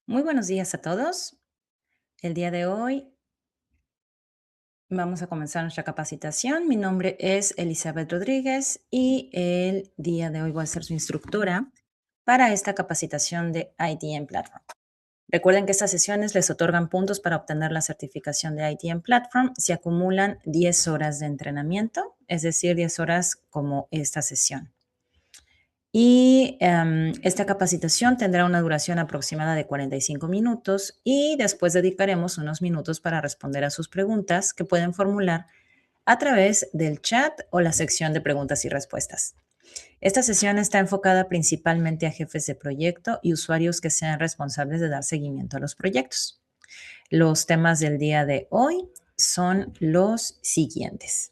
Muy buenos días a todos. El día de hoy vamos a comenzar nuestra capacitación. Mi nombre es Elizabeth Rodríguez y el día de hoy voy a ser su instructora para esta capacitación de ITM Platform. Recuerden que estas sesiones les otorgan puntos para obtener la certificación de ITM Platform si acumulan 10 horas de entrenamiento, es decir, 10 horas como esta sesión. Y esta capacitación tendrá una duración aproximada de 45 minutos y después dedicaremos unos minutos para responder a sus preguntas que pueden formular a través del chat o la sección de preguntas y respuestas. Esta sesión está enfocada principalmente a jefes de proyecto y usuarios que sean responsables de dar seguimiento a los proyectos. Los temas del día de hoy son los siguientes.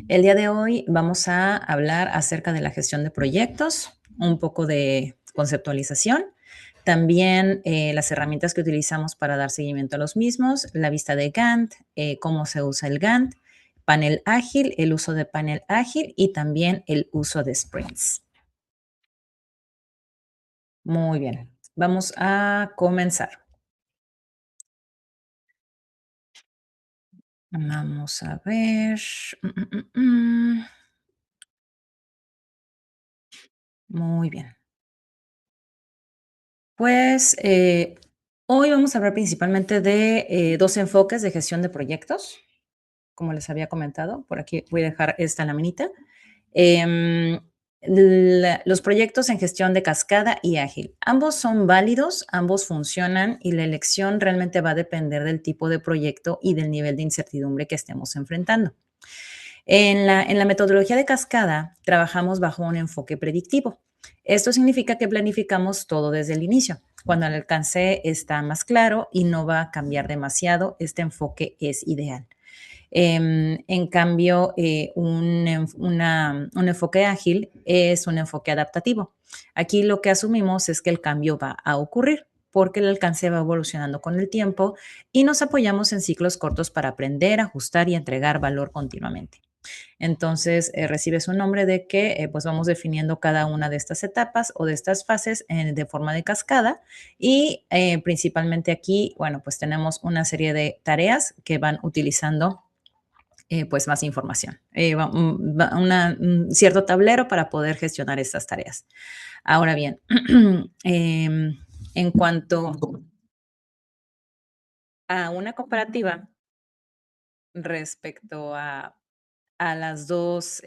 El día de hoy vamos a hablar acerca de la gestión de proyectos, un poco de conceptualización, también las herramientas que utilizamos para dar seguimiento a los mismos, la vista de Gantt, cómo se usa el Gantt, panel ágil, el uso de panel ágil y también el uso de sprints. Muy bien, vamos a comenzar. Vamos a ver. Muy bien. Pues hoy vamos a hablar principalmente de dos enfoques de gestión de proyectos, como les había comentado. Por aquí voy a dejar esta laminita. Em, los proyectos en gestión de cascada y ágil. Ambos son válidos, ambos funcionan y la elección realmente va a depender del tipo de proyecto y del nivel de incertidumbre que estemos enfrentando. En la metodología de cascada trabajamos bajo un enfoque predictivo. Esto significa que planificamos todo desde el inicio. Cuando el alcance está más claro y no va a cambiar demasiado, este enfoque es ideal. En cambio, un enfoque ágil es un enfoque adaptativo. Aquí lo que asumimos es que el cambio va a ocurrir porque el alcance va evolucionando con el tiempo y nos apoyamos en ciclos cortos para aprender, ajustar y entregar valor continuamente. Entonces, recibe su nombre de que pues vamos definiendo cada una de estas etapas o de estas fases de forma de cascada y principalmente aquí, bueno, pues tenemos una serie de tareas que van utilizando pues más información, un cierto tablero para poder gestionar estas tareas. Ahora bien, en cuanto a una comparativa respecto a las dos,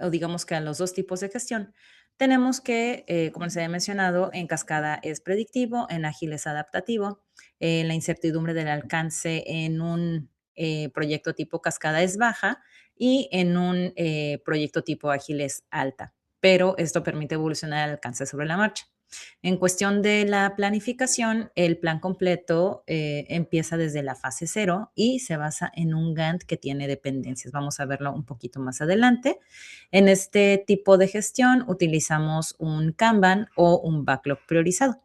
o digamos que a los dos tipos de gestión, tenemos que, como les había mencionado, en cascada es predictivo, en ágil es adaptativo, la incertidumbre del alcance en un proyecto tipo cascada es baja y en un proyecto tipo ágil es alta, pero esto permite evolucionar el alcance sobre la marcha. En cuestión de la planificación, el plan completo empieza desde la fase cero y se basa en un Gantt que tiene dependencias. Vamos a verlo un poquito más adelante. En este tipo de gestión utilizamos un Kanban o un backlog priorizado.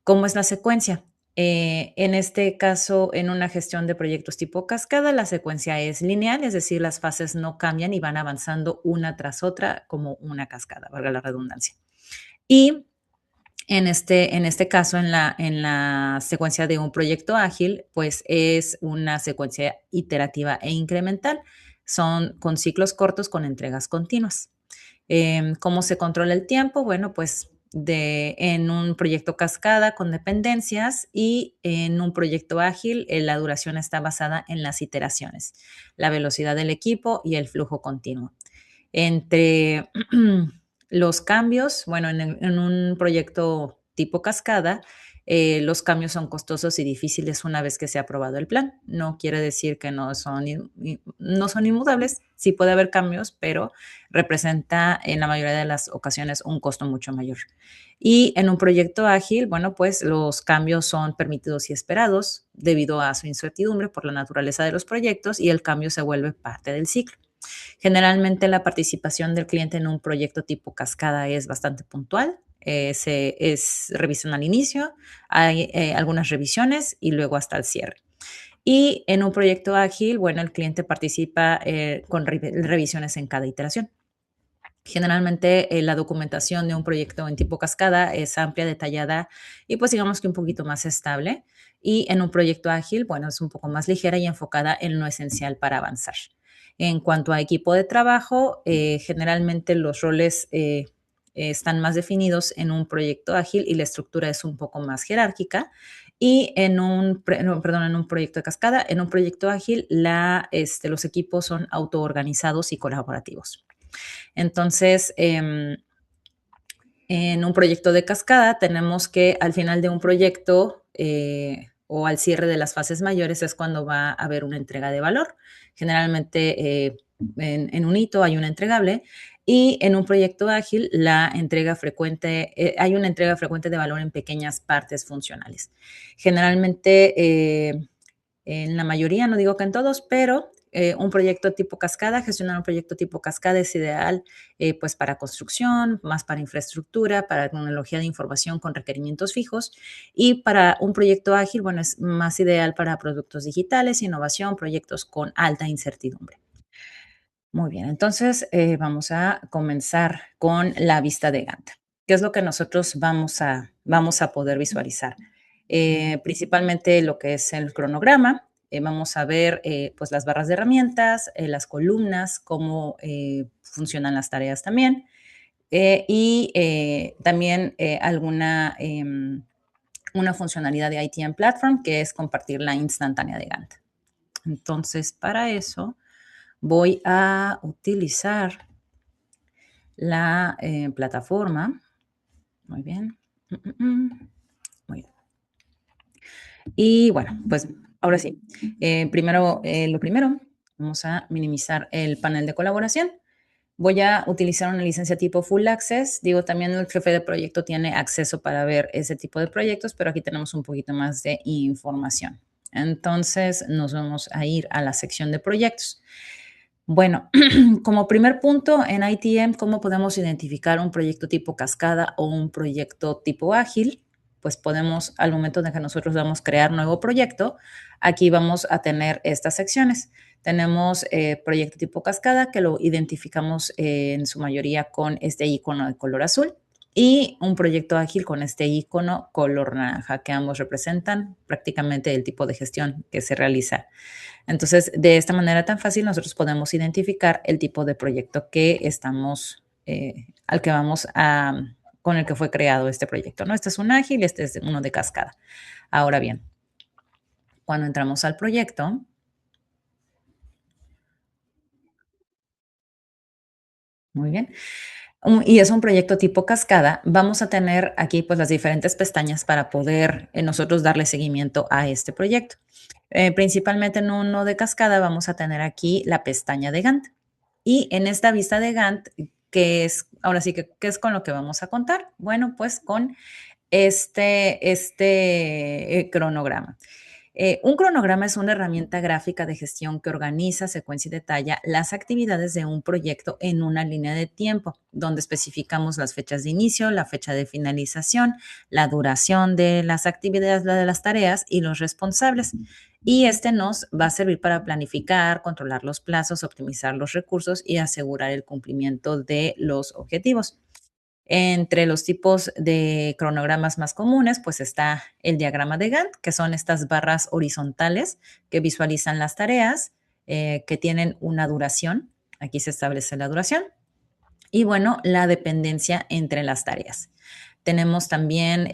¿Cómo es la secuencia? En este caso, en una gestión de proyectos tipo cascada, la secuencia es lineal, es decir, las fases no cambian y van avanzando una tras otra como una cascada, valga la redundancia. Y en este caso, en la secuencia de un proyecto ágil, pues es una secuencia iterativa e incremental. Son con ciclos cortos con entregas continuas. ¿Cómo se controla el tiempo? Bueno, pues en un proyecto cascada con dependencias y en un proyecto ágil, la duración está basada en las iteraciones, la velocidad del equipo y el flujo continuo. Entre los cambios, bueno, en un proyecto tipo cascada, los cambios son costosos y difíciles una vez que se ha aprobado el plan. No quiere decir que no son inmutables, sí puede haber cambios, pero representa en la mayoría de las ocasiones un costo mucho mayor. Y en un proyecto ágil, bueno, pues los cambios son permitidos y esperados debido a su incertidumbre por la naturaleza de los proyectos y el cambio se vuelve parte del ciclo. Generalmente la participación del cliente en un proyecto tipo cascada es bastante puntual. Se revisan al inicio, hay algunas revisiones y luego hasta el cierre. Y en un proyecto ágil, bueno, el cliente participa con revisiones en cada iteración. Generalmente, la documentación de un proyecto en tipo cascada es amplia, detallada y, pues, digamos que un poquito más estable. Y en un proyecto ágil, bueno, es un poco más ligera y enfocada en lo esencial para avanzar. En cuanto a equipo de trabajo, generalmente los roles, están más definidos en un proyecto ágil y la estructura es un poco más jerárquica. Y en un no, perdón, en un proyecto de cascada, en un proyecto ágil, los equipos son autoorganizados y colaborativos. Entonces, en un proyecto de cascada tenemos que al final de un proyecto o al cierre de las fases mayores es cuando va a haber una entrega de valor. Generalmente en un hito hay un entregable y en un proyecto ágil la entrega frecuente, hay una entrega frecuente de valor en pequeñas partes funcionales. Generalmente en la mayoría, no digo que en todos, pero un proyecto tipo cascada, gestionar un proyecto tipo cascada es ideal pues para construcción, más para infraestructura, para tecnología de información con requerimientos fijos y para un proyecto ágil, bueno, es más ideal para productos digitales, innovación, proyectos con alta incertidumbre. Muy bien, entonces vamos a comenzar con la vista de Gantt. ¿Qué es lo que nosotros vamos a poder visualizar? Principalmente lo que es el cronograma. Vamos a ver pues las barras de herramientas, las columnas, cómo funcionan las tareas también y también una funcionalidad de ITM Platform que es compartir la instantánea de Gantt. Entonces, para eso voy a utilizar la plataforma. Muy bien. Muy bien. Y bueno, pues ahora sí. Lo primero, vamos a minimizar el panel de colaboración. Voy a utilizar una licencia tipo Full Access. Digo, también el jefe de proyecto tiene acceso para ver ese tipo de proyectos, pero aquí tenemos un poquito más de información. Entonces, nos vamos a ir a la sección de proyectos. Bueno, como primer punto en ITM, ¿cómo podemos identificar un proyecto tipo cascada o un proyecto tipo ágil? Pues podemos, al momento de que nosotros vamos a crear nuevo proyecto, aquí vamos a tener estas secciones. Tenemos proyecto tipo cascada, que lo identificamos en su mayoría con este icono de color azul, y un proyecto ágil con este icono color naranja, que ambos representan prácticamente el tipo de gestión que se realiza. Entonces, de esta manera tan fácil, nosotros podemos identificar el tipo de proyecto que estamos, al que vamos a, con el que fue creado este proyecto, ¿no? Este es un ágil, este es uno de cascada. Ahora bien, cuando entramos al proyecto, muy bien, y es un proyecto tipo cascada, vamos a tener aquí pues las diferentes pestañas para poder nosotros darle seguimiento a este proyecto. Principalmente en uno de cascada vamos a tener aquí la pestaña de Gantt. Y en esta vista de Gantt, que es, ahora sí que, ¿qué es con lo que vamos a contar? Bueno, pues con este cronograma. Un cronograma es una herramienta gráfica de gestión que organiza, secuencia y detalla las actividades de un proyecto en una línea de tiempo, donde especificamos las fechas de inicio, la fecha de finalización, la duración de las actividades, la de las tareas y los responsables. Y este nos va a servir para planificar, controlar los plazos, optimizar los recursos y asegurar el cumplimiento de los objetivos. Entre los tipos de cronogramas más comunes, pues está el diagrama de Gantt, que son estas barras horizontales que visualizan las tareas, que tienen una duración. Aquí se establece la duración. Y bueno, la dependencia entre las tareas. Tenemos también,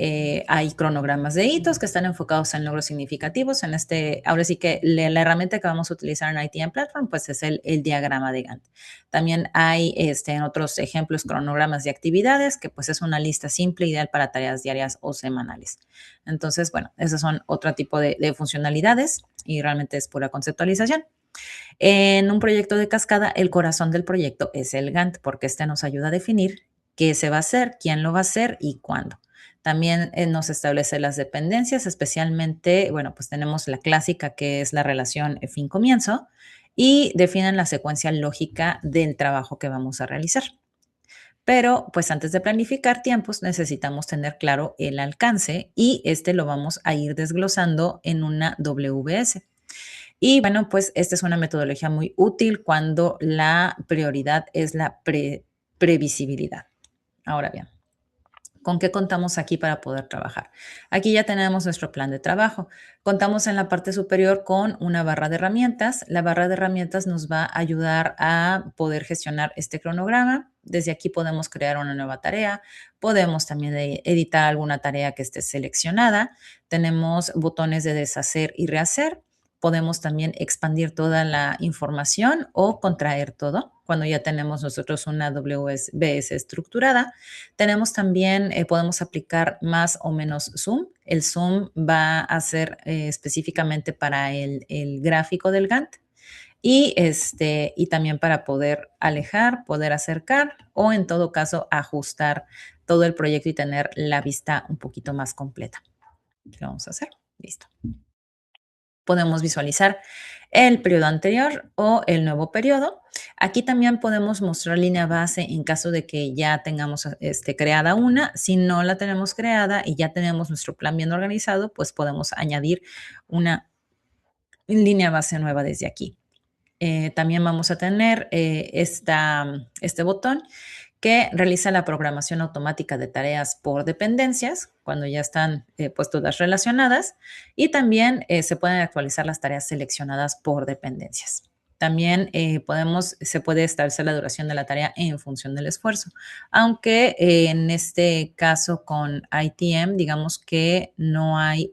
hay cronogramas de hitos que están enfocados en logros significativos. Ahora sí que la herramienta que vamos a utilizar en ITM Platform, pues es el diagrama de Gantt. También hay en otros ejemplos cronogramas de actividades, que pues es una lista simple, ideal para tareas diarias o semanales. Entonces, bueno, esos son otro tipo de funcionalidades y realmente es pura conceptualización. En un proyecto de cascada, el corazón del proyecto es el Gantt, porque este nos ayuda a definir qué se va a hacer, quién lo va a hacer y cuándo. También nos establece las dependencias, especialmente, bueno, pues tenemos la clásica que es la relación fin-comienzo y definen la secuencia lógica del trabajo que vamos a realizar. Pero, pues antes de planificar tiempos, necesitamos tener claro el alcance y este lo vamos a ir desglosando en una WS. Y bueno, pues esta es una metodología muy útil cuando la prioridad es la previsibilidad. Ahora bien, ¿con qué contamos aquí para poder trabajar? Aquí ya tenemos nuestro plan de trabajo. Contamos en la parte superior con una barra de herramientas. La barra de herramientas nos va a ayudar a poder gestionar este cronograma. Desde aquí podemos crear una nueva tarea. Podemos también editar alguna tarea que esté seleccionada. Tenemos botones de deshacer y rehacer. Podemos también expandir toda la información o contraer todo cuando ya tenemos nosotros una WBS estructurada. Tenemos también, podemos aplicar más o menos zoom. El zoom va a ser específicamente para el gráfico del Gantt y también para poder alejar, poder acercar o en todo caso ajustar todo el proyecto y tener la vista un poquito más completa. ¿Qué vamos a hacer? Listo. Podemos visualizar el periodo anterior o el nuevo periodo. Aquí también podemos mostrar línea base en caso de que ya tengamos creada una. Si no la tenemos creada y ya tenemos nuestro plan bien organizado, pues podemos añadir una línea base nueva desde aquí. También vamos a tener este botón que realiza la programación automática de tareas por dependencias, cuando ya están pues todas relacionadas, y también se pueden actualizar las tareas seleccionadas por dependencias. También se puede establecer la duración de la tarea en función del esfuerzo, aunque en este caso con ITM, digamos que no hay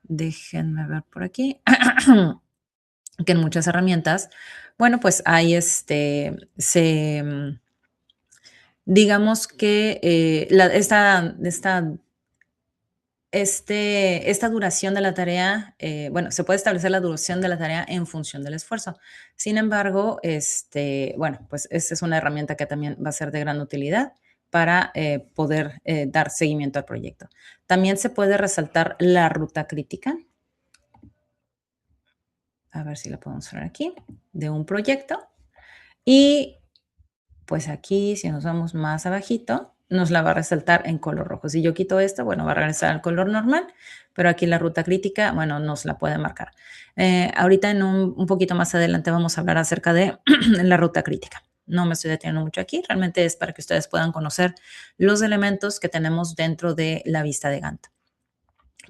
déjenme ver por aquí, que en muchas herramientas, bueno, pues hay digamos que esta duración de la tarea, bueno, se puede establecer la duración de la tarea en función del esfuerzo. Sin embargo, bueno, pues esta es una herramienta que también va a ser de gran utilidad para poder dar seguimiento al proyecto. También se puede resaltar la ruta crítica. A ver si la podemos ver aquí, de un proyecto. Y pues aquí, si nos vamos más abajito, nos la va a resaltar en color rojo. Si yo quito esto, bueno, va a regresar al color normal, pero aquí la ruta crítica, bueno, nos la puede marcar. Ahorita en un poquito más adelante vamos a hablar acerca de la ruta crítica. No me estoy deteniendo mucho aquí, realmente es para que ustedes puedan conocer los elementos que tenemos dentro de la vista de Gantt.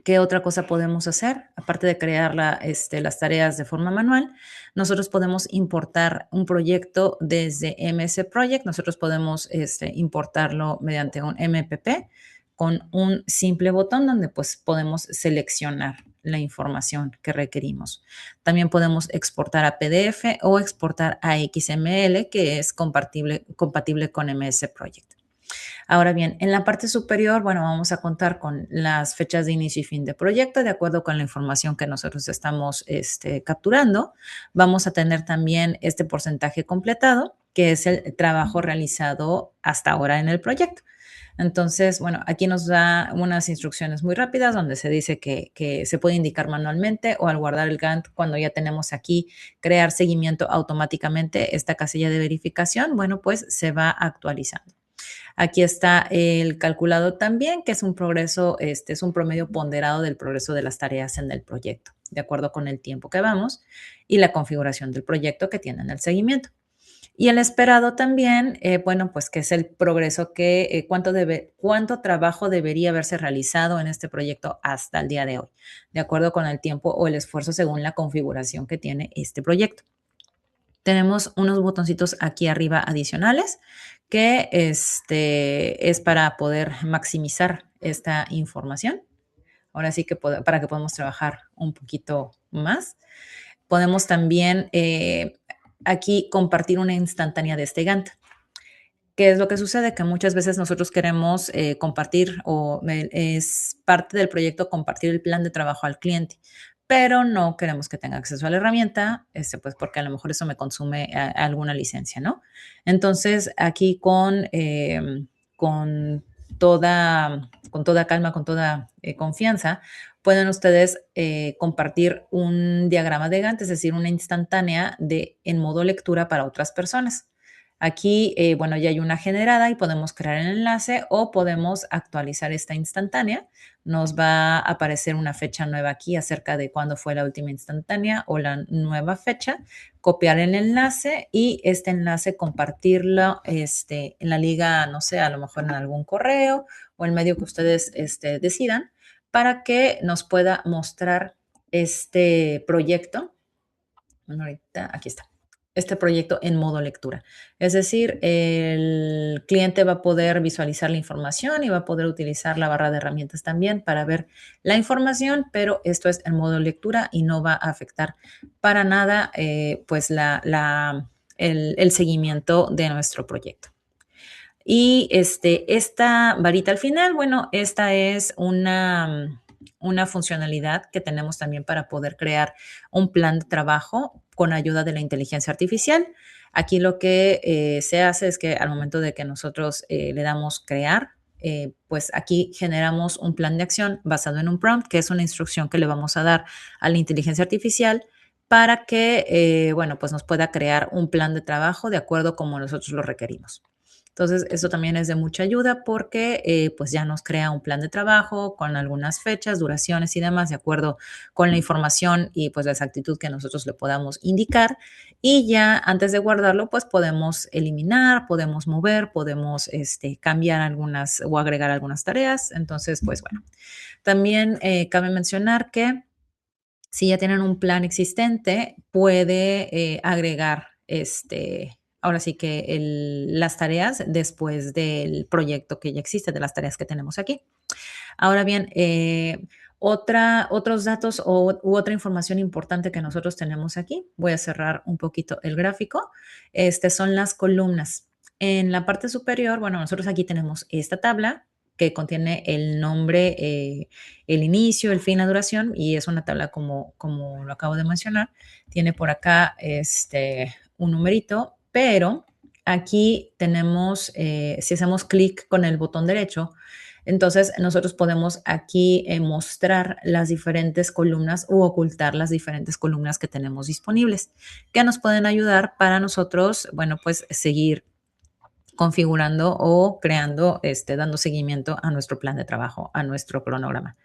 ¿Qué otra cosa podemos hacer? Aparte de crear las tareas de forma manual, nosotros podemos importar un proyecto desde MS Project. Nosotros podemos importarlo mediante un MPP con un simple botón donde pues podemos seleccionar la información que requerimos. También podemos exportar a PDF o exportar a XML, que es compatible con MS Project. Ahora bien, en la parte superior, bueno, vamos a contar con las fechas de inicio y fin de proyecto, de acuerdo con la información que nosotros estamos capturando. Vamos a tener también este porcentaje completado, que es el trabajo realizado hasta ahora en el proyecto. Entonces, bueno, aquí nos da unas instrucciones muy rápidas donde se dice que se puede indicar manualmente o al guardar el Gantt, cuando ya tenemos aquí crear seguimiento automáticamente, esta casilla de verificación, bueno, pues se va actualizando. Aquí está el calculado también, que es un progreso, es un promedio ponderado del progreso de las tareas en el proyecto, de acuerdo con el tiempo que vamos y la configuración del proyecto que tiene en el seguimiento. Y el esperado también, bueno, pues que es el progreso cuánto trabajo debería haberse realizado en este proyecto hasta el día de hoy, de acuerdo con el tiempo o el esfuerzo según la configuración que tiene este proyecto. Tenemos unos botoncitos aquí arriba adicionales que es para poder maximizar esta información. Ahora sí que para que podamos trabajar un poquito más. Podemos también aquí compartir una instantánea de este Gantt. ¿Qué es lo que sucede? Que muchas veces nosotros queremos compartir o es parte del proyecto compartir el plan de trabajo al cliente, pero no queremos que tenga acceso a la herramienta, pues porque a lo mejor eso me consume alguna licencia, ¿no? Entonces, aquí con toda calma, con toda confianza, pueden ustedes compartir un diagrama de Gantt, es decir, una instantánea en modo lectura para otras personas. Aquí, bueno, ya hay una generada y podemos crear el enlace o podemos actualizar esta instantánea. Nos va a aparecer una fecha nueva aquí acerca de cuándo fue la última instantánea o la nueva fecha. Copiar el enlace y este enlace compartirlo en la liga, no sé, a lo mejor en algún correo o el medio que ustedes decidan para que nos pueda mostrar este proyecto. Bueno, ahorita aquí está. Este proyecto en modo lectura. Es decir, el cliente va a poder visualizar la información y va a poder utilizar la barra de herramientas también para ver la información, pero esto es en modo lectura y no va a afectar para nada pues el seguimiento de nuestro proyecto. Y esta varita al final, bueno, esta es una funcionalidad que tenemos también para poder crear un plan de trabajo con ayuda de la inteligencia artificial. Aquí lo que se hace es que al momento de que nosotros le damos crear, pues aquí generamos un plan de acción basado en un prompt, que es una instrucción que le vamos a dar a la inteligencia artificial para que, bueno, pues nos pueda crear un plan de trabajo de acuerdo como nosotros lo requerimos. Entonces, eso también es de mucha ayuda porque pues ya nos crea un plan de trabajo con algunas fechas, duraciones y demás, de acuerdo con la información y pues la exactitud que nosotros le podamos indicar. Y ya antes de guardarlo, pues podemos eliminar, podemos mover, podemos cambiar algunas o agregar algunas tareas. Entonces, pues bueno, también cabe mencionar que si ya tienen un plan existente, puede agregar ahora sí que las tareas después del proyecto que ya existe, de las tareas que tenemos aquí. Ahora bien, otros datos u otra información importante que nosotros tenemos aquí, voy a cerrar un poquito el gráfico, son las columnas. En la parte superior, bueno, nosotros aquí tenemos esta tabla que contiene el nombre, el inicio, el fin, la duración, y es una tabla como lo acabo de mencionar. Tiene por acá un numerito, pero aquí tenemos, si hacemos clic con el botón derecho, entonces, nosotros podemos aquí mostrar las diferentes columnas u ocultar las diferentes columnas que tenemos disponibles, que nos pueden ayudar para nosotros, bueno, pues seguir configurando o creando, dando seguimiento a nuestro plan de trabajo, a nuestro cronograma.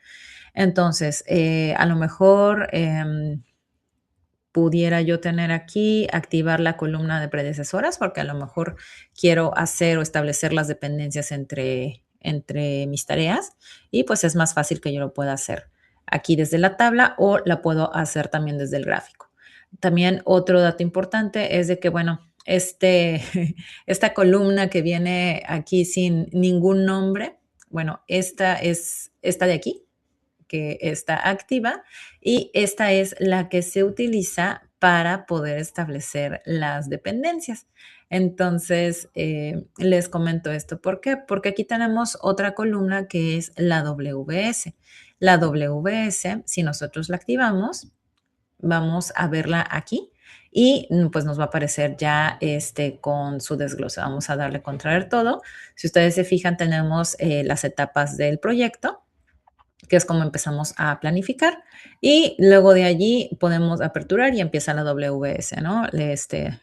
Entonces, a lo mejor pudiera yo tener aquí, activar la columna de predecesoras, porque a lo mejor quiero hacer o establecer las dependencias entre mis tareas y pues es más fácil que yo lo pueda hacer aquí desde la tabla o la puedo hacer también desde el gráfico. También otro dato importante es de que, bueno, esta columna que viene aquí sin ningún nombre, bueno, esta es esta de aquí, que está activa y esta es la que se utiliza para poder establecer las dependencias. Entonces, les comento esto. ¿Por qué? Porque aquí tenemos otra columna que es la WS. La WS, si nosotros la activamos, vamos a verla aquí y pues nos va a aparecer ya con su desglose. Vamos a darle contraer todo. Si ustedes se fijan, tenemos las etapas del proyecto, que es como empezamos a planificar. Y luego de allí podemos aperturar y empieza la WS, ¿no?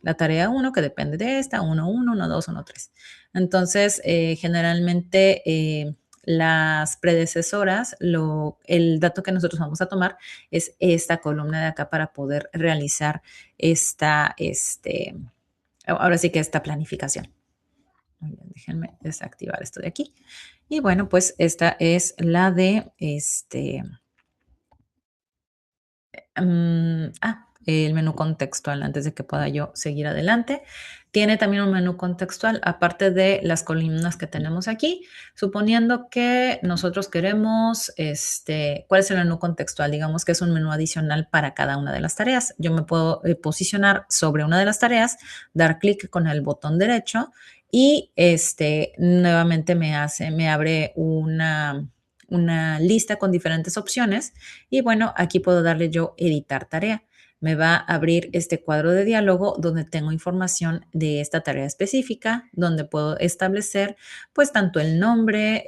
La tarea 1, que depende de esta, 1.1, 1.2, 1.3. Entonces, generalmente las predecesoras, el dato que nosotros vamos a tomar es esta columna de acá para poder realizar ahora sí que esta planificación. Muy bien, déjenme desactivar esto de aquí. Y bueno, pues esta es la de el menú contextual antes de que pueda yo seguir adelante. Tiene también un menú contextual, aparte de las columnas que tenemos aquí, suponiendo que nosotros queremos, ¿cuál es el menú contextual? Digamos que es un menú adicional para cada una de las tareas. Yo me puedo posicionar sobre una de las tareas, dar clic con el botón derecho y nuevamente me abre una lista con diferentes opciones y bueno, aquí puedo darle yo editar tarea. Me va a abrir este cuadro de diálogo donde tengo información de esta tarea específica, donde puedo establecer pues tanto el nombre,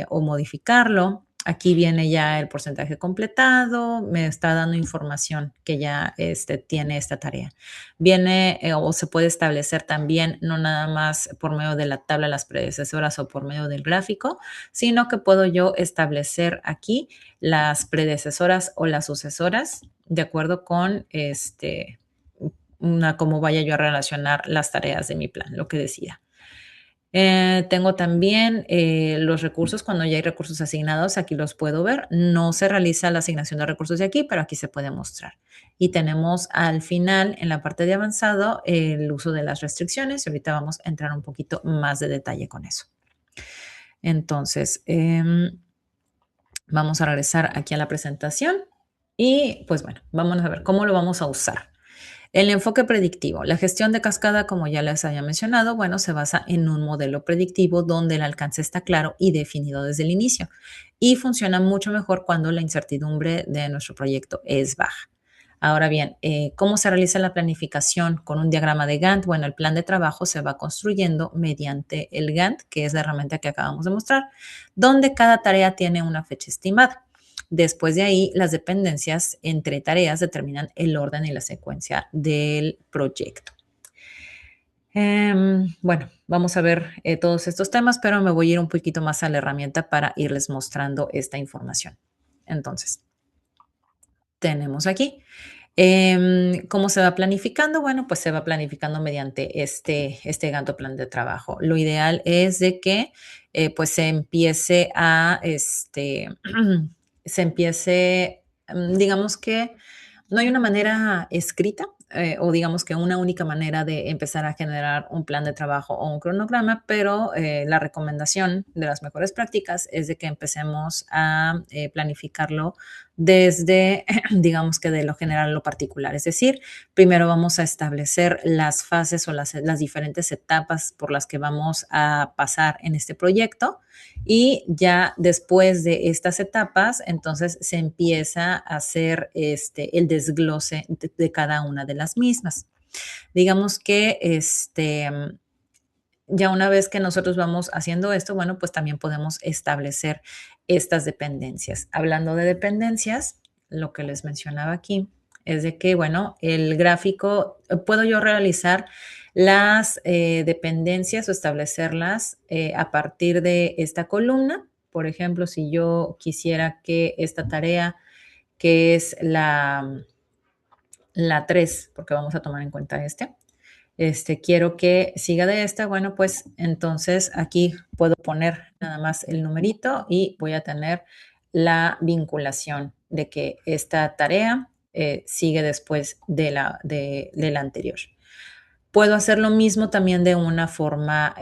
o modificarlo. Aquí viene ya el porcentaje completado, me está dando información que ya tiene esta tarea. Viene o se puede establecer también, no nada más por medio de la tabla de las predecesoras o por medio del gráfico, sino que puedo yo establecer aquí las predecesoras o las sucesoras de acuerdo con cómo vaya yo a relacionar las tareas de mi plan, lo que decía. Tengo también los recursos, cuando ya hay recursos asignados, aquí los puedo ver. No se realiza la asignación de recursos de aquí, pero aquí se puede mostrar. Y tenemos al final, en la parte de avanzado, el uso de las restricciones. Y ahorita vamos a entrar un poquito más de detalle con eso. Entonces, vamos a regresar aquí a la presentación. Y pues bueno, vamos a ver cómo lo vamos a usar. El enfoque predictivo. La gestión de cascada, como ya les había mencionado, bueno, se basa en un modelo predictivo donde el alcance está claro y definido desde el inicio y funciona mucho mejor cuando la incertidumbre de nuestro proyecto es baja. Ahora bien, ¿cómo se realiza la planificación con un diagrama de Gantt? Bueno, el plan de trabajo se va construyendo mediante el Gantt, que es la herramienta que acabamos de mostrar, donde cada tarea tiene una fecha estimada. Después de ahí, las dependencias entre tareas determinan el orden y la secuencia del proyecto. Bueno, vamos a ver todos estos temas, pero me voy a ir un poquito más a la herramienta para irles mostrando esta información. Entonces, tenemos aquí. ¿Cómo se va planificando? Bueno, pues se va planificando mediante este Gantt plan de trabajo. Lo ideal es de que pues se empiece digamos que no hay una manera escrita o digamos que una única manera de empezar a generar un plan de trabajo o un cronograma, pero la recomendación de las mejores prácticas es de que empecemos a planificarlo desde, digamos que de lo general a lo particular. Es decir, primero vamos a establecer las fases o las diferentes etapas por las que vamos a pasar en este proyecto y ya después de estas etapas, entonces se empieza a hacer el desglose de cada una de las mismas. Digamos que ya una vez que nosotros vamos haciendo esto, bueno, pues también podemos establecer estas dependencias. Hablando de dependencias, lo que les mencionaba aquí es de que, bueno, el gráfico, puedo yo realizar las dependencias o establecerlas a partir de esta columna. Por ejemplo, si yo quisiera que esta tarea, que es la 3, porque vamos a tomar en cuenta quiero que siga de esta, bueno, pues entonces aquí puedo poner nada más el numerito y voy a tener la vinculación de que esta tarea sigue después de la anterior. Puedo hacer lo mismo también de una forma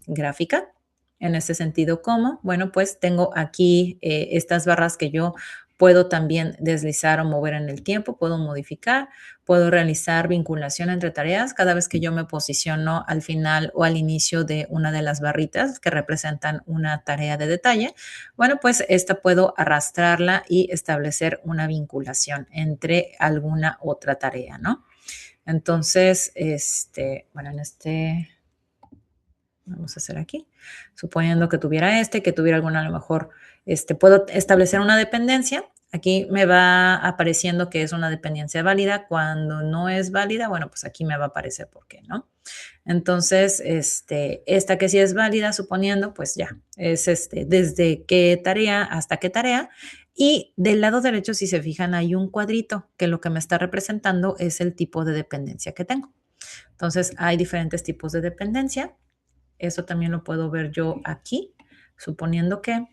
gráfica. En ese sentido, ¿cómo? Bueno, pues tengo aquí estas barras que yo puedo también deslizar o mover en el tiempo, puedo modificar, puedo realizar vinculación entre tareas cada vez que yo me posiciono al final o al inicio de una de las barritas que representan una tarea de detalle. Bueno, pues esta puedo arrastrarla y establecer una vinculación entre alguna otra tarea, ¿no? Entonces, bueno, vamos a hacer aquí, suponiendo que tuviera que tuviera alguna, a lo mejor, puedo establecer una dependencia. Aquí me va apareciendo que es una dependencia válida. Cuando no es válida, bueno, pues aquí me va a aparecer por qué, ¿no? Entonces, esta que sí es válida, suponiendo, pues ya, es desde qué tarea hasta qué tarea. Y del lado derecho, si se fijan, hay un cuadrito que lo que me está representando es el tipo de dependencia que tengo. Entonces, hay diferentes tipos de dependencia. Eso también lo puedo ver yo aquí, suponiendo que,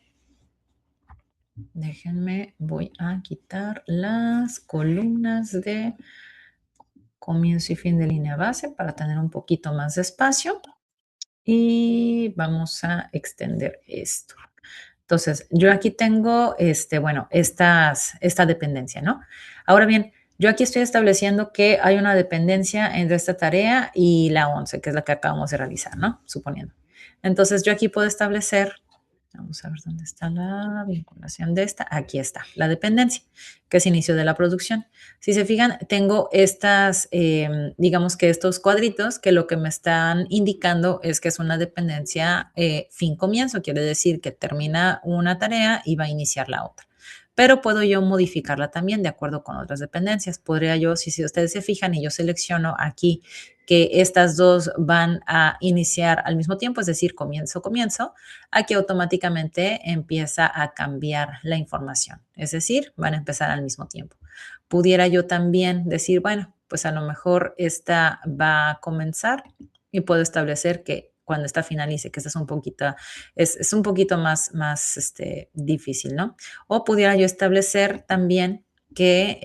déjenme, voy a quitar las columnas de comienzo y fin de línea base para tener un poquito más de espacio. Y vamos a extender esto. Entonces, yo aquí tengo, bueno, esta dependencia, ¿no? Ahora bien, yo aquí estoy estableciendo que hay una dependencia entre esta tarea y la 11, que es la que acabamos de realizar, ¿no? Suponiendo. Entonces, yo aquí puedo establecer Vamos a ver dónde está la vinculación de esta. Aquí está, la dependencia, que es inicio de la producción. Si se fijan, tengo estas, digamos que estos cuadritos que lo que me están indicando es que es una dependencia fin-comienzo, quiere decir que termina una tarea y va a iniciar la otra. Pero puedo yo modificarla también de acuerdo con otras dependencias. Podría yo, si ustedes se fijan y yo selecciono aquí que estas dos van a iniciar al mismo tiempo, es decir, comienzo, comienzo, aquí automáticamente empieza a cambiar la información, es decir, van a empezar al mismo tiempo. Pudiera yo también decir, bueno, pues a lo mejor esta va a comenzar y puedo establecer que cuando esta finalice, que esta es un poquito, es un poquito más difícil, ¿no? O pudiera yo establecer también que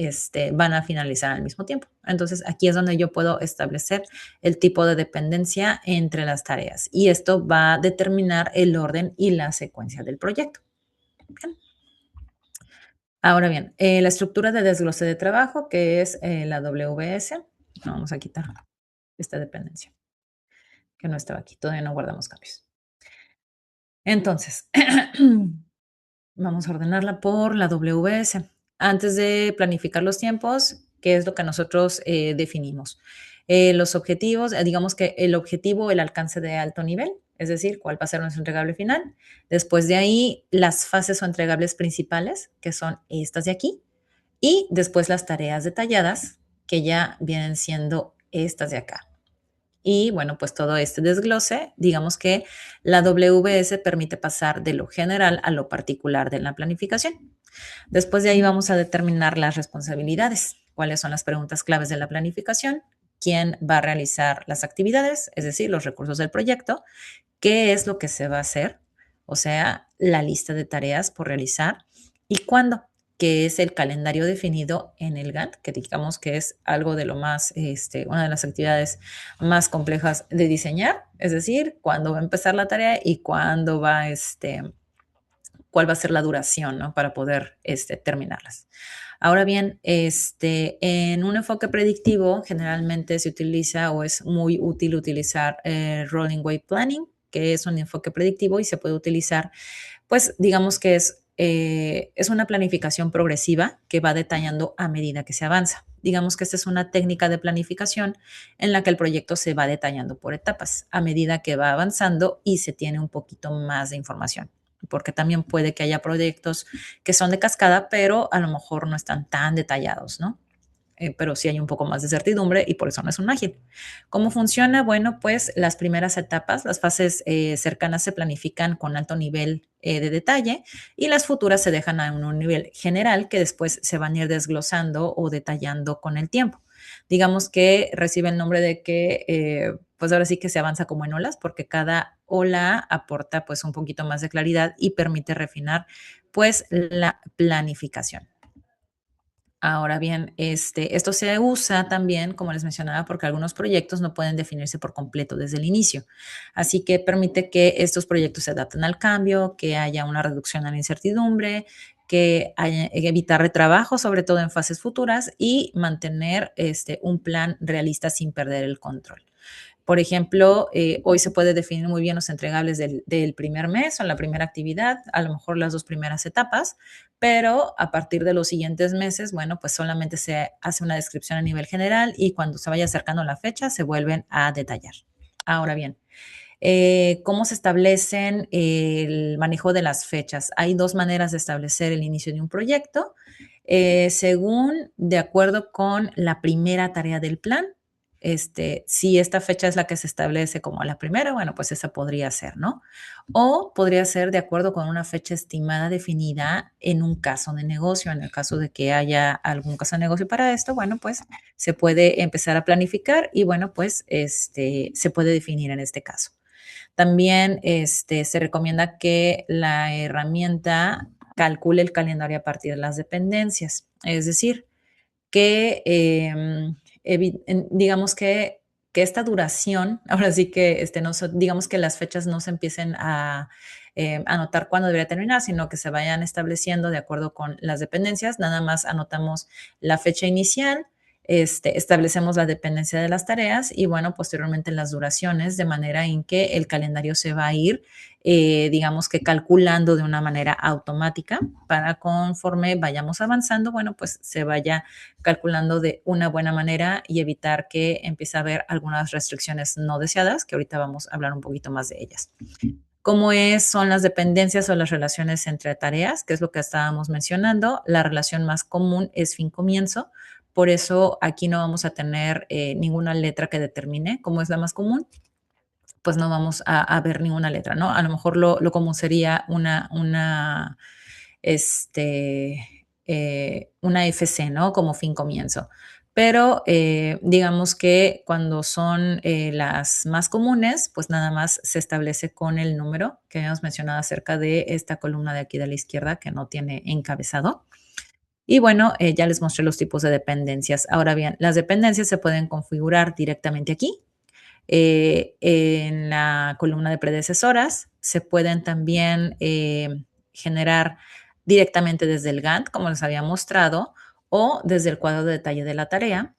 van a finalizar al mismo tiempo. Entonces, aquí es donde yo puedo establecer el tipo de dependencia entre las tareas y esto va a determinar el orden y la secuencia del proyecto. Bien. Ahora bien, la estructura de desglose de trabajo, que es la WS, vamos a quitar esta dependencia, que no estaba aquí, todavía no guardamos cambios. Entonces, vamos a ordenarla por la WS. Antes de planificar los tiempos, ¿qué es lo que nosotros definimos? Los objetivos, digamos que el objetivo, el alcance de alto nivel, es decir, cuál va a ser nuestro entregable final. Después de ahí, las fases o entregables principales, que son estas de aquí. Y después las tareas detalladas, que ya vienen siendo estas de acá. Y bueno, pues todo este desglose, digamos que la WS permite pasar de lo general a lo particular de la planificación. Después de ahí vamos a determinar las responsabilidades, cuáles son las preguntas claves de la planificación, quién va a realizar las actividades, es decir, los recursos del proyecto, qué es lo que se va a hacer, o sea, la lista de tareas por realizar y cuándo, que es el calendario definido en el Gantt, que digamos que es algo de lo más, una de las actividades más complejas de diseñar, es decir, cuándo va a empezar la tarea y cuándo va, cuál va a ser la duración, ¿no? Para poder terminarlas. Ahora bien, en un enfoque predictivo generalmente se utiliza o es muy útil utilizar Rolling Wave Planning, que es un enfoque predictivo y se puede utilizar, pues digamos que es una planificación progresiva que va detallando a medida que se avanza. Digamos que esta es una técnica de planificación en la que el proyecto se va detallando por etapas a medida que va avanzando y se tiene un poquito más de información, porque también puede que haya proyectos que son de cascada, pero a lo mejor no están tan detallados, ¿no? Pero sí hay un poco más de certidumbre y por eso no es un ágil. ¿Cómo funciona? Bueno, pues las primeras etapas, las fases cercanas se planifican con alto nivel de detalle y las futuras se dejan a un nivel general que después se van a ir desglosando o detallando con el tiempo. Digamos que recibe el nombre de que, pues ahora sí que se avanza como en olas, porque cada ola aporta pues un poquito más de claridad y permite refinar pues la planificación. Ahora bien, esto se usa también, como les mencionaba, porque algunos proyectos no pueden definirse por completo desde el inicio. Así que permite que estos proyectos se adapten al cambio, que haya una reducción a la incertidumbre, que haya, evitar retrabajo, sobre todo en fases futuras, y mantener un plan realista sin perder el control. Por ejemplo, hoy se puede definir muy bien los entregables del primer mes o la primera actividad, a lo mejor las dos primeras etapas, pero a partir de los siguientes meses, bueno, pues solamente se hace una descripción a nivel general y cuando se vaya acercando la fecha se vuelven a detallar. Ahora bien, ¿cómo se establecen el manejo de las fechas? Hay dos maneras de establecer el inicio de un proyecto, según de acuerdo con la primera tarea del plan. Si esta fecha es la que se establece como la primera, bueno, pues esa podría ser, ¿no? O podría ser de acuerdo con una fecha estimada definida en un caso de negocio. En el caso de que haya algún caso de negocio para esto, bueno, pues se puede empezar a planificar y bueno, pues se puede definir en este caso. También se recomienda que la herramienta calcule el calendario a partir de las dependencias, es decir, que digamos que esta duración, ahora sí que no, digamos que las fechas no se empiecen a anotar cuándo debería terminar, sino que se vayan estableciendo de acuerdo con las dependencias. Nada más anotamos la fecha inicial, establecemos la dependencia de las tareas y bueno, posteriormente las duraciones, de manera en que el calendario se va a ir, digamos que calculando de una manera automática para conforme vayamos avanzando, bueno, pues se vaya calculando de una buena manera y evitar que empiece a haber algunas restricciones no deseadas, que ahorita vamos a hablar un poquito más de ellas. ¿Cómo son las dependencias o las relaciones entre tareas? Que es lo que estábamos mencionando. La relación más común es fin-comienzo. Por eso aquí no vamos a tener ninguna letra que determine cómo es la más común, pues no vamos a ver ninguna letra, ¿no? A lo mejor lo común sería una FC, ¿no? Como fin comienzo. Pero digamos que cuando son las más comunes, pues nada más se establece con el número que habíamos mencionado acerca de esta columna de aquí de la izquierda que no tiene encabezado. Y bueno, ya les mostré los tipos de dependencias. Ahora bien, las dependencias se pueden configurar directamente aquí en la columna de predecesoras. Se pueden también generar directamente desde el Gantt, como les había mostrado, o desde el cuadro de detalle de la tarea.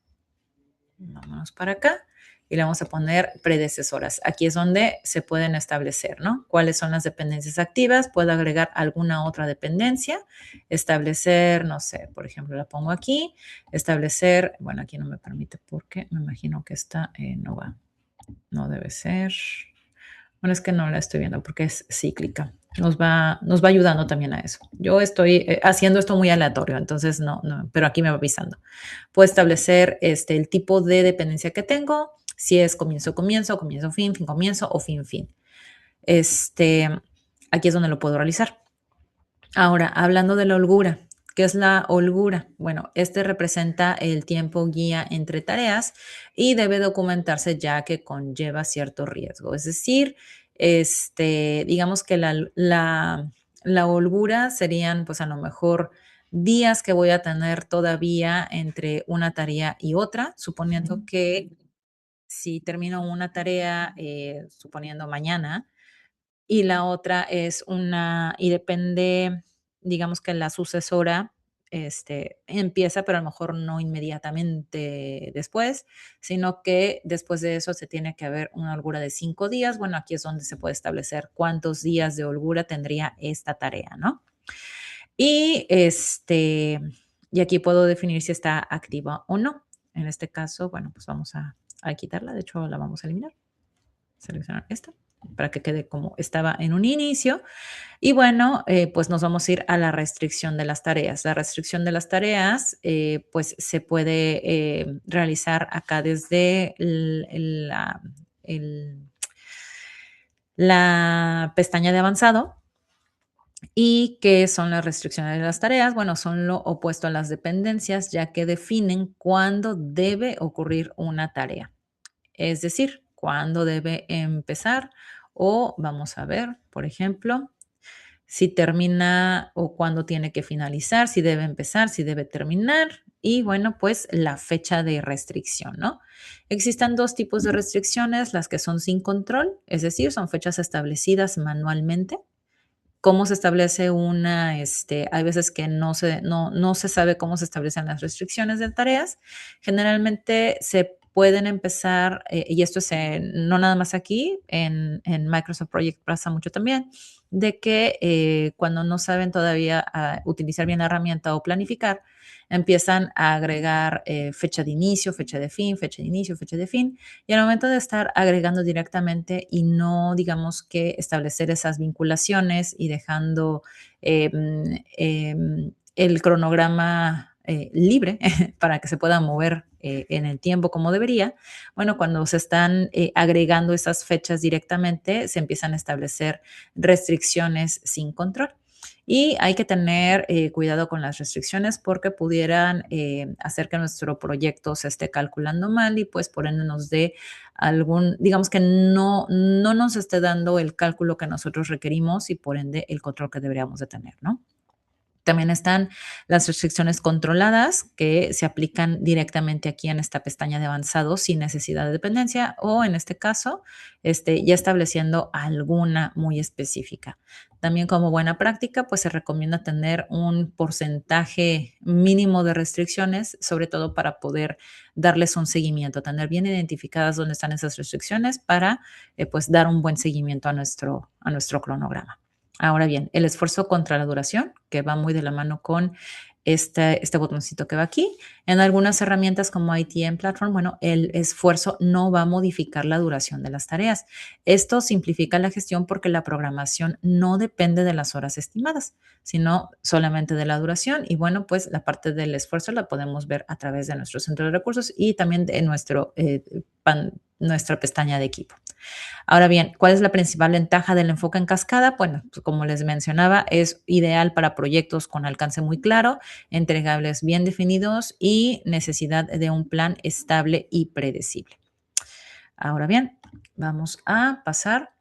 Vámonos para acá y le vamos a poner predecesoras. Aquí es donde se pueden establecer, ¿no? ¿Cuáles son las dependencias activas? Puedo agregar alguna otra dependencia, establecer, no sé, por ejemplo, la pongo aquí, establecer, bueno, aquí no me permite porque me imagino que esta no va. No debe ser. Bueno, es que no la estoy viendo porque es cíclica. Nos va ayudando también a eso. Yo estoy haciendo esto muy aleatorio, entonces no, pero aquí me va avisando. Puedo establecer el tipo de dependencia que tengo, si es comienzo, comienzo, comienzo, fin, fin, comienzo o fin, fin. Aquí es donde lo puedo realizar. Ahora, hablando de la holgura, ¿qué es la holgura? Bueno, representa el tiempo guía entre tareas y debe documentarse ya que conlleva cierto riesgo. Es decir, digamos que la holgura serían, pues a lo mejor, días que voy a tener todavía entre una tarea y otra, suponiendo que si termino una tarea, suponiendo mañana, y la otra es y depende, digamos que la sucesora, empieza, pero a lo mejor no inmediatamente después, sino que después de eso se tiene que haber una holgura de 5 días. Bueno, aquí es donde se puede establecer cuántos días de holgura tendría esta tarea, ¿no? Y, y aquí puedo definir si está activa o no. En este caso, bueno, pues vamos a quitarla, de hecho la vamos a eliminar. Seleccionar esta para que quede como estaba en un inicio. Y bueno, pues nos vamos a ir a la restricción de las tareas. La restricción de las tareas, pues se puede realizar acá desde la pestaña de avanzado. ¿Y qué son las restricciones de las tareas? Bueno, son lo opuesto a las dependencias, ya que definen cuándo debe ocurrir una tarea. Es decir, cuándo debe empezar o vamos a ver, por ejemplo, si termina o cuándo tiene que finalizar, si debe empezar, si debe terminar y bueno, pues la fecha de restricción, ¿no? Existen dos tipos de restricciones, las que son sin control, es decir, son fechas establecidas manualmente. ¿Cómo se establece una? Hay veces que no se sabe cómo se establecen las restricciones de tareas. Generalmente se pueden empezar, y esto es no nada más aquí, en Microsoft Project pasa mucho también, de que cuando no saben todavía utilizar bien la herramienta o planificar, empiezan a agregar fecha de inicio, fecha de fin, fecha de inicio, fecha de fin, y al momento de estar agregando directamente y no, digamos que establecer esas vinculaciones y dejando el cronograma libre para que se pueda mover en el tiempo como debería, bueno, cuando se están agregando esas fechas directamente, se empiezan a establecer restricciones sin control. Y hay que tener cuidado con las restricciones porque pudieran hacer que nuestro proyecto se esté calculando mal y pues por ende nos dé digamos que no nos esté dando el cálculo que nosotros requerimos y por ende el control que deberíamos de tener, ¿no? También están las restricciones controladas que se aplican directamente aquí en esta pestaña de avanzado sin necesidad de dependencia o en este caso, ya estableciendo alguna muy específica. También como buena práctica, pues se recomienda tener un porcentaje mínimo de restricciones, sobre todo para poder darles un seguimiento, tener bien identificadas dónde están esas restricciones para pues dar un buen seguimiento a nuestro cronograma. Ahora bien, el esfuerzo contra la duración, que va muy de la mano con este botoncito que va aquí. En algunas herramientas como ITM Platform, bueno, el esfuerzo no va a modificar la duración de las tareas. Esto simplifica la gestión porque la programación no depende de las horas estimadas, sino solamente de la duración. Y bueno, pues la parte del esfuerzo la podemos ver a través de nuestro centro de recursos y también de nuestra pestaña de equipo. Ahora bien, ¿cuál es la principal ventaja del enfoque en cascada? Bueno, pues como les mencionaba, es ideal para proyectos con alcance muy claro, entregables bien definidos y necesidad de un plan estable y predecible. Ahora bien, vamos a pasar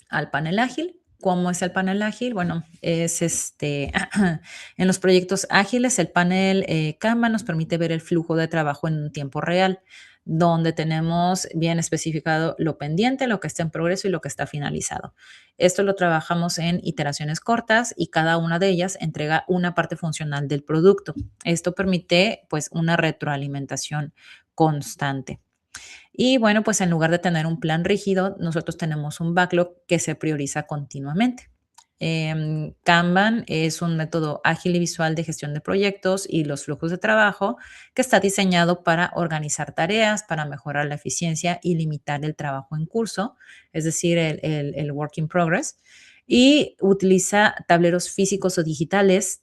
al panel ágil. ¿Cómo es el panel ágil? Bueno, es en los proyectos ágiles, el panel Kanban nos permite ver el flujo de trabajo en un tiempo real, donde tenemos bien especificado lo pendiente, lo que está en progreso y lo que está finalizado. Esto lo trabajamos en iteraciones cortas y cada una de ellas entrega una parte funcional del producto. Esto permite pues una retroalimentación constante. Y bueno, pues en lugar de tener un plan rígido, nosotros tenemos un backlog que se prioriza continuamente. Kanban es un método ágil y visual de gestión de proyectos y los flujos de trabajo que está diseñado para organizar tareas, para mejorar la eficiencia y limitar el trabajo en curso, es decir, el work in progress. Y utiliza tableros físicos o digitales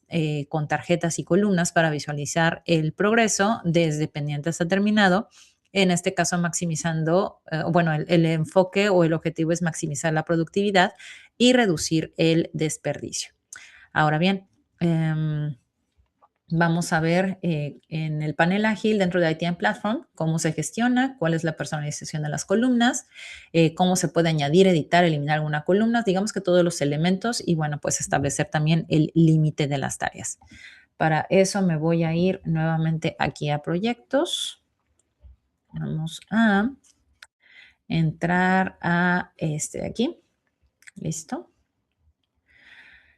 con tarjetas y columnas para visualizar el progreso desde pendiente hasta terminado, en este caso maximizando, bueno, el enfoque o el objetivo es maximizar la productividad y reducir el desperdicio. Ahora bien, vamos a ver en el panel ágil dentro de ITM Platform cómo se gestiona, cuál es la personalización de las columnas, cómo se puede añadir, editar, eliminar alguna columna, digamos que todos los elementos y bueno, pues establecer también el límite de las tareas. Para eso me voy a ir nuevamente aquí a proyectos. Vamos a entrar a este de aquí. Listo.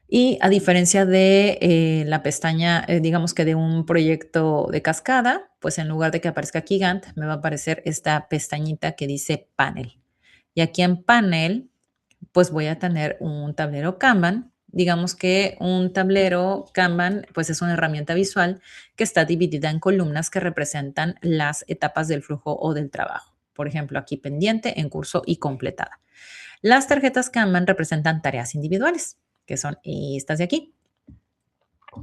Y a diferencia de la pestaña, digamos que de un proyecto de cascada, pues en lugar de que aparezca aquí Gantt, me va a aparecer esta pestañita que dice panel. Y aquí en panel, pues voy a tener un tablero Kanban. Digamos que un tablero Kanban, pues es una herramienta visual que está dividida en columnas que representan las etapas del flujo o del trabajo. Por ejemplo, aquí pendiente, en curso y completada. Las tarjetas Kanban representan tareas individuales, que son estas de aquí.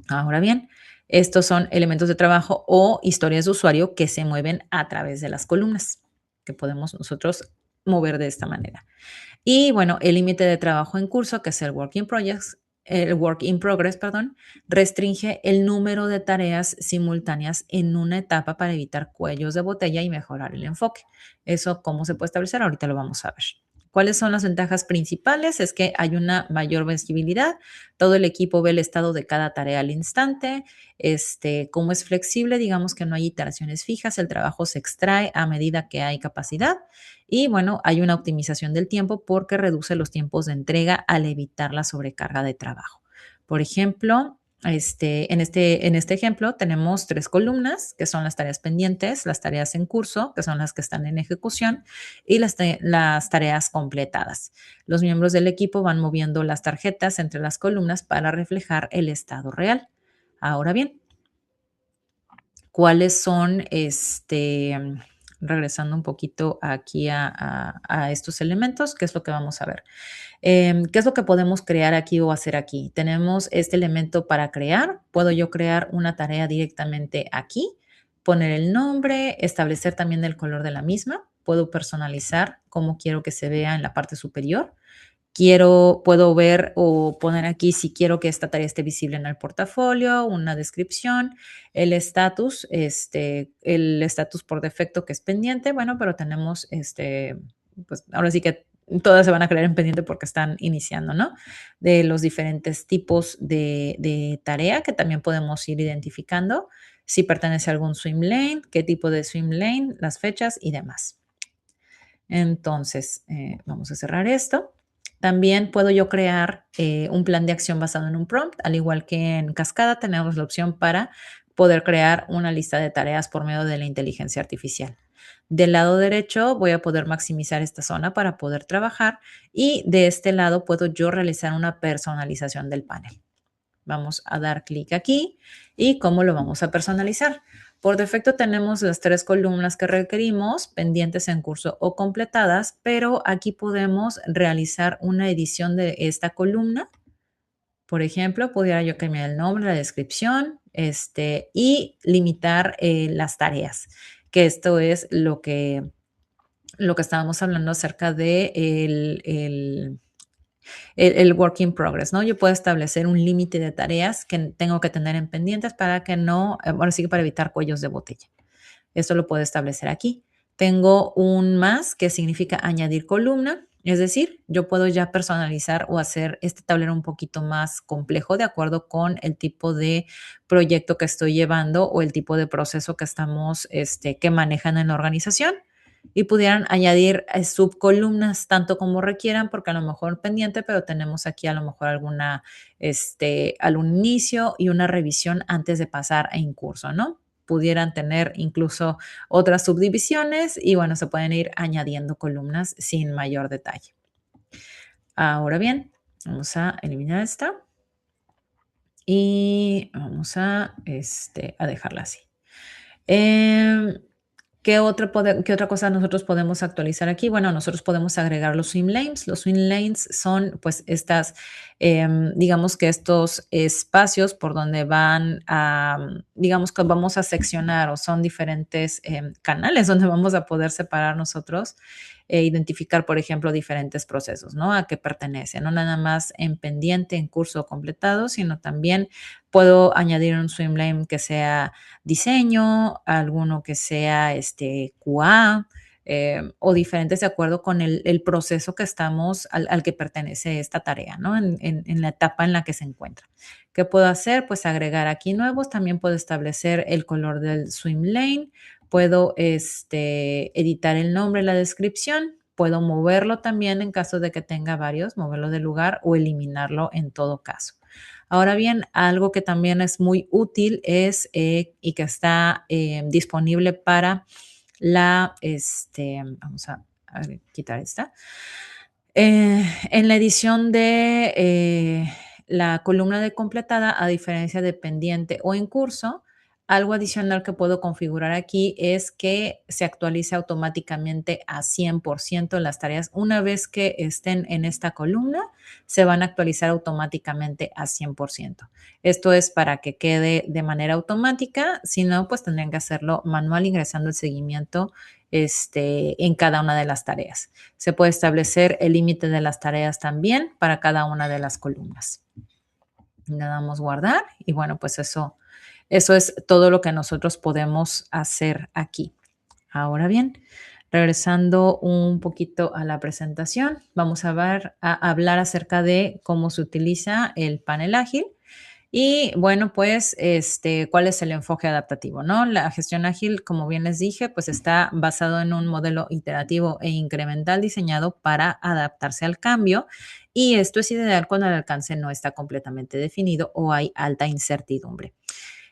Ahora bien, estos son elementos de trabajo o historias de usuario que se mueven a través de las columnas, que podemos nosotros mover de esta manera. Y bueno, el límite de trabajo en curso, que es el work in progress, perdón, restringe el número de tareas simultáneas en una etapa para evitar cuellos de botella y mejorar el enfoque. Eso, ¿cómo se puede establecer? Ahorita lo vamos a ver. ¿Cuáles son las ventajas principales? Es que hay una mayor visibilidad, todo el equipo ve el estado de cada tarea al instante, como es flexible, digamos que no hay iteraciones fijas, el trabajo se extrae a medida que hay capacidad y bueno, hay una optimización del tiempo porque reduce los tiempos de entrega al evitar la sobrecarga de trabajo. Por ejemplo, en este ejemplo tenemos 3 columnas, que son las tareas pendientes, las tareas en curso, que son las que están en ejecución, y las tareas completadas. Los miembros del equipo van moviendo las tarjetas entre las columnas para reflejar el estado real. Ahora bien, ¿cuáles son regresando un poquito aquí a estos elementos? ¿Qué es lo que vamos a ver? ¿Qué es lo que podemos crear aquí o hacer aquí? Tenemos este elemento para crear. Puedo yo crear una tarea directamente aquí, poner el nombre, establecer también el color de la misma. Puedo personalizar cómo quiero que se vea en la parte superior. Puedo ver o poner aquí si quiero que esta tarea esté visible en el portafolio, una descripción, el estatus por defecto que es pendiente, bueno, pero tenemos pues ahora sí que todas se van a crear en pendiente porque están iniciando, ¿no? De los diferentes tipos de tarea que también podemos ir identificando, si pertenece a algún swim lane, qué tipo de swim lane, las fechas y demás. Entonces, vamos a cerrar esto. También puedo yo crear un plan de acción basado en un prompt, al igual que en Cascada tenemos la opción para poder crear una lista de tareas por medio de la inteligencia artificial. Del lado derecho voy a poder maximizar esta zona para poder trabajar y de este lado puedo yo realizar una personalización del panel. Vamos a dar clic aquí y cómo lo vamos a personalizar. Por defecto tenemos las 3 columnas que requerimos, pendientes en curso o completadas, pero aquí podemos realizar una edición de esta columna. Por ejemplo, pudiera yo cambiar el nombre, la descripción, y limitar las tareas, que esto es lo que estábamos hablando acerca de el work in progress, ¿no? Yo puedo establecer un límite de tareas que tengo que tener en pendientes para que no, bueno, sí, para evitar cuellos de botella. Esto lo puedo establecer aquí. Tengo un más que significa añadir columna, es decir, yo puedo ya personalizar o hacer este tablero un poquito más complejo de acuerdo con el tipo de proyecto que estoy llevando o el tipo de proceso que estamos, que manejan en la organización y pudieran añadir subcolumnas tanto como requieran, porque a lo mejor pendiente, pero tenemos aquí a lo mejor alguna, algún inicio y una revisión antes de pasar a incurso, ¿no? Pudieran tener incluso otras subdivisiones y bueno, se pueden ir añadiendo columnas sin mayor detalle. Ahora bien, vamos a eliminar esta y vamos a dejarla así. Em, ¿Qué otra cosa nosotros podemos actualizar aquí? Bueno, nosotros podemos agregar los swim lanes. Los swim lanes son pues estas, digamos que estos espacios por donde van a, digamos que vamos a seccionar o son diferentes canales donde vamos a poder separar nosotros e identificar, por ejemplo, diferentes procesos, ¿no? A qué pertenece, no nada más en pendiente, en curso completado, sino también puedo añadir un swim lane que sea diseño, alguno que sea QA, o diferentes de acuerdo con el proceso que estamos, al que pertenece esta tarea, ¿no? En la etapa en la que se encuentra. ¿Qué puedo hacer? Pues agregar aquí nuevos, también puedo establecer el color del swim lane, puedo editar el nombre, la descripción, puedo moverlo también en caso de que tenga varios, moverlo de lugar o eliminarlo en todo caso. Ahora bien, algo que también es muy útil es y que está disponible para vamos a quitar esta. En la edición de la columna de completada, a diferencia de pendiente o en curso, algo adicional que puedo configurar aquí es que se actualice automáticamente a 100% las tareas. Una vez que estén en esta columna, se van a actualizar automáticamente a 100%. Esto es para que quede de manera automática, si no, pues tendrían que hacerlo manual ingresando el seguimiento en cada una de las tareas. Se puede establecer el límite de las tareas también para cada una de las columnas. Le damos guardar y bueno, pues eso es todo lo que nosotros podemos hacer aquí. Ahora bien, regresando un poquito a la presentación, vamos a hablar acerca de cómo se utiliza el panel ágil. Y bueno, pues, ¿cuál es el enfoque adaptativo, no? La gestión ágil, como bien les dije, pues está basado en un modelo iterativo e incremental diseñado para adaptarse al cambio. Y esto es ideal cuando el alcance no está completamente definido o hay alta incertidumbre.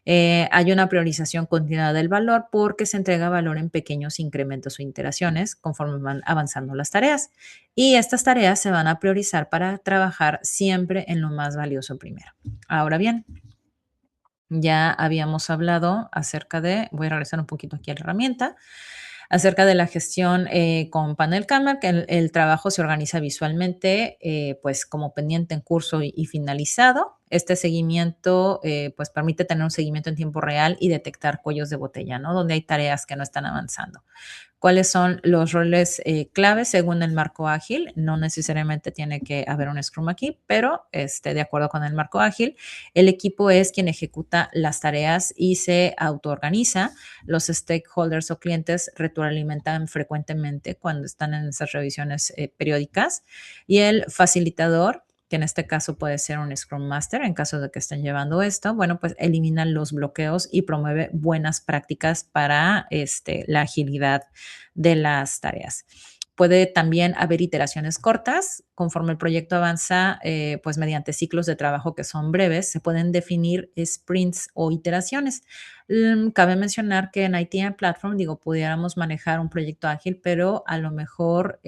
Hay una priorización continua del valor porque se entrega valor en pequeños incrementos o iteraciones conforme van avanzando las tareas. Y estas tareas se van a priorizar para trabajar siempre en lo más valioso primero. Ahora bien, ya habíamos hablado acerca de, voy a regresar un poquito aquí a la herramienta, acerca de la gestión con Panel Canva, que el trabajo se organiza visualmente, pues como pendiente en curso y finalizado. Este seguimiento, pues permite tener un seguimiento en tiempo real y detectar cuellos de botella, ¿no? Donde hay tareas que no están avanzando. cuáles son los roles claves según el marco ágil. No necesariamente tiene que haber un Scrum aquí, pero de acuerdo con el marco ágil, el equipo es quien ejecuta las tareas y se autoorganiza. Los stakeholders o clientes retroalimentan frecuentemente cuando están en esas revisiones periódicas y el facilitador, que en este caso puede ser un Scrum Master en caso de que estén llevando esto, bueno, pues elimina los bloqueos y promueve buenas prácticas para la agilidad de las tareas. Puede también haber iteraciones cortas. Conforme el proyecto avanza, pues mediante ciclos de trabajo que son breves, se pueden definir sprints o iteraciones. Cabe mencionar que en IT and Platform, digo, pudiéramos manejar un proyecto ágil, pero a lo mejor,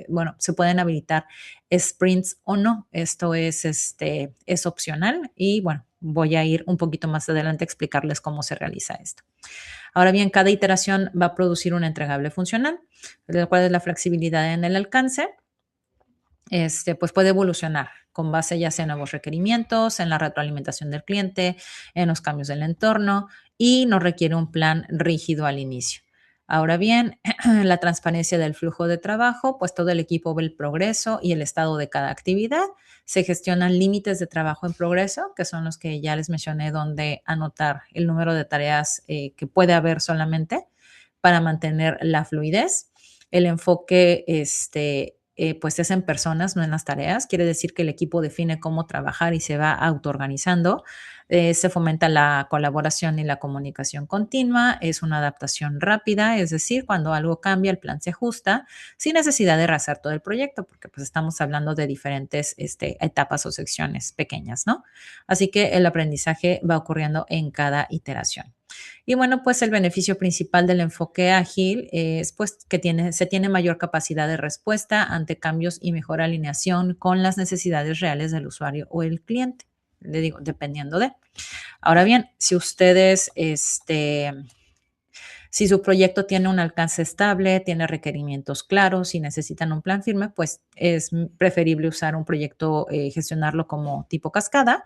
bueno, se pueden habilitar sprints o no. Esto es opcional y bueno, voy a ir un poquito más adelante a explicarles cómo se realiza esto. Ahora bien, cada iteración va a producir un entregable funcional, de cual es la flexibilidad en el alcance. Pues puede evolucionar con base ya sea en nuevos requerimientos, en la retroalimentación del cliente, en los cambios del entorno y no requiere un plan rígido al inicio. Ahora bien, la transparencia del flujo de trabajo, pues todo el equipo ve el progreso y el estado de cada actividad. Se gestionan límites de trabajo en progreso, que son los que ya les mencioné, donde anotar el número de tareas que puede haber solamente para mantener la fluidez. El enfoque pues es en personas, no en las tareas. Quiere decir que el equipo define cómo trabajar y se va autoorganizando. Se fomenta la colaboración y la comunicación continua. Es una adaptación rápida, es decir, cuando algo cambia, el plan se ajusta sin necesidad de rehacer todo el proyecto, porque pues estamos hablando de diferentes etapas o secciones pequeñas, ¿no? Así que el aprendizaje va ocurriendo en cada iteración. Y bueno, pues el beneficio principal del enfoque ágil es pues que se tiene mayor capacidad de respuesta ante cambios y mejor alineación con las necesidades reales del usuario o el cliente. Le digo, dependiendo de. Ahora bien, si ustedes, si su proyecto tiene un alcance estable, tiene requerimientos claros y necesitan un plan firme, pues es preferible usar un proyecto, gestionarlo como tipo cascada.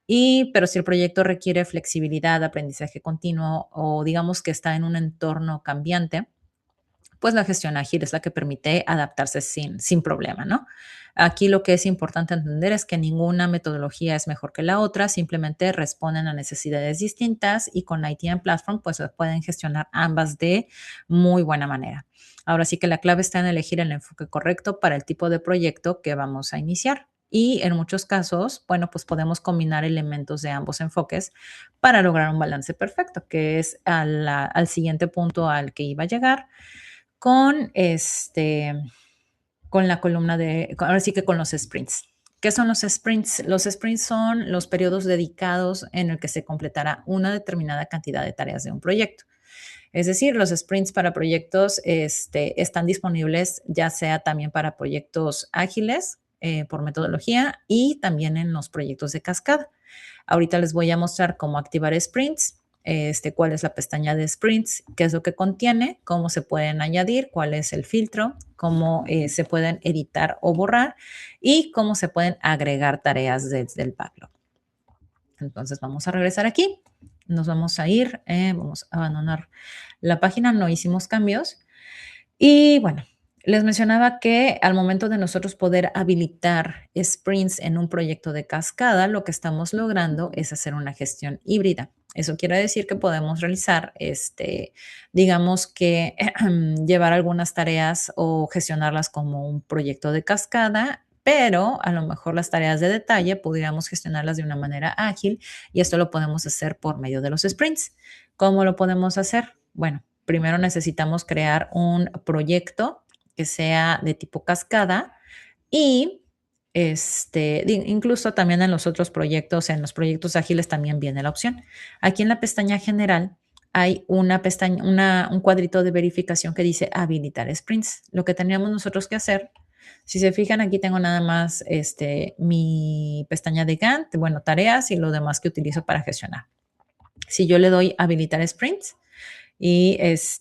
Pero si el proyecto requiere flexibilidad, aprendizaje continuo o digamos que está en un entorno cambiante, pues la gestión ágil es la que permite adaptarse sin problema, ¿no? Aquí lo que es importante entender es que ninguna metodología es mejor que la otra, simplemente responden a necesidades distintas y con IT and Platform pues se pueden gestionar ambas de muy buena manera. Ahora sí que la clave está en elegir el enfoque correcto para el tipo de proyecto que vamos a iniciar. Y en muchos casos, bueno, pues podemos combinar elementos de ambos enfoques para lograr un balance perfecto, que es al siguiente punto al que iba a llegar con con la columna ahora sí que con los sprints. ¿Qué son los sprints? Los sprints son los periodos dedicados en el que se completará una determinada cantidad de tareas de un proyecto. Es decir, los sprints para proyectos están disponibles ya sea también para proyectos ágiles por metodología y también en los proyectos de cascada. Ahorita les voy a mostrar cómo activar sprints, cuál es la pestaña de sprints, qué es lo que contiene, cómo se pueden añadir, cuál es el filtro, cómo se pueden editar o borrar y cómo se pueden agregar tareas desde el backlog. Entonces vamos a regresar aquí, nos vamos a ir, vamos a abandonar la página, no hicimos cambios y bueno, les mencionaba que al momento de nosotros poder habilitar sprints en un proyecto de cascada, lo que estamos logrando es hacer una gestión híbrida. Eso quiere decir que podemos realizar, digamos que llevar algunas tareas o gestionarlas como un proyecto de cascada, pero a lo mejor las tareas de detalle pudiéramos gestionarlas de una manera ágil y esto lo podemos hacer por medio de los sprints. ¿Cómo lo podemos hacer? Bueno, primero necesitamos crear un proyecto que sea de tipo cascada y incluso también en los otros proyectos, en los proyectos ágiles también viene la opción. Aquí en la pestaña general hay una pestaña, un cuadrito de verificación que dice habilitar sprints. Lo que tendríamos nosotros que hacer, si se fijan, aquí tengo nada más mi pestaña de Gantt, bueno, tareas y lo demás que utilizo para gestionar. Si yo le doy habilitar sprints, y es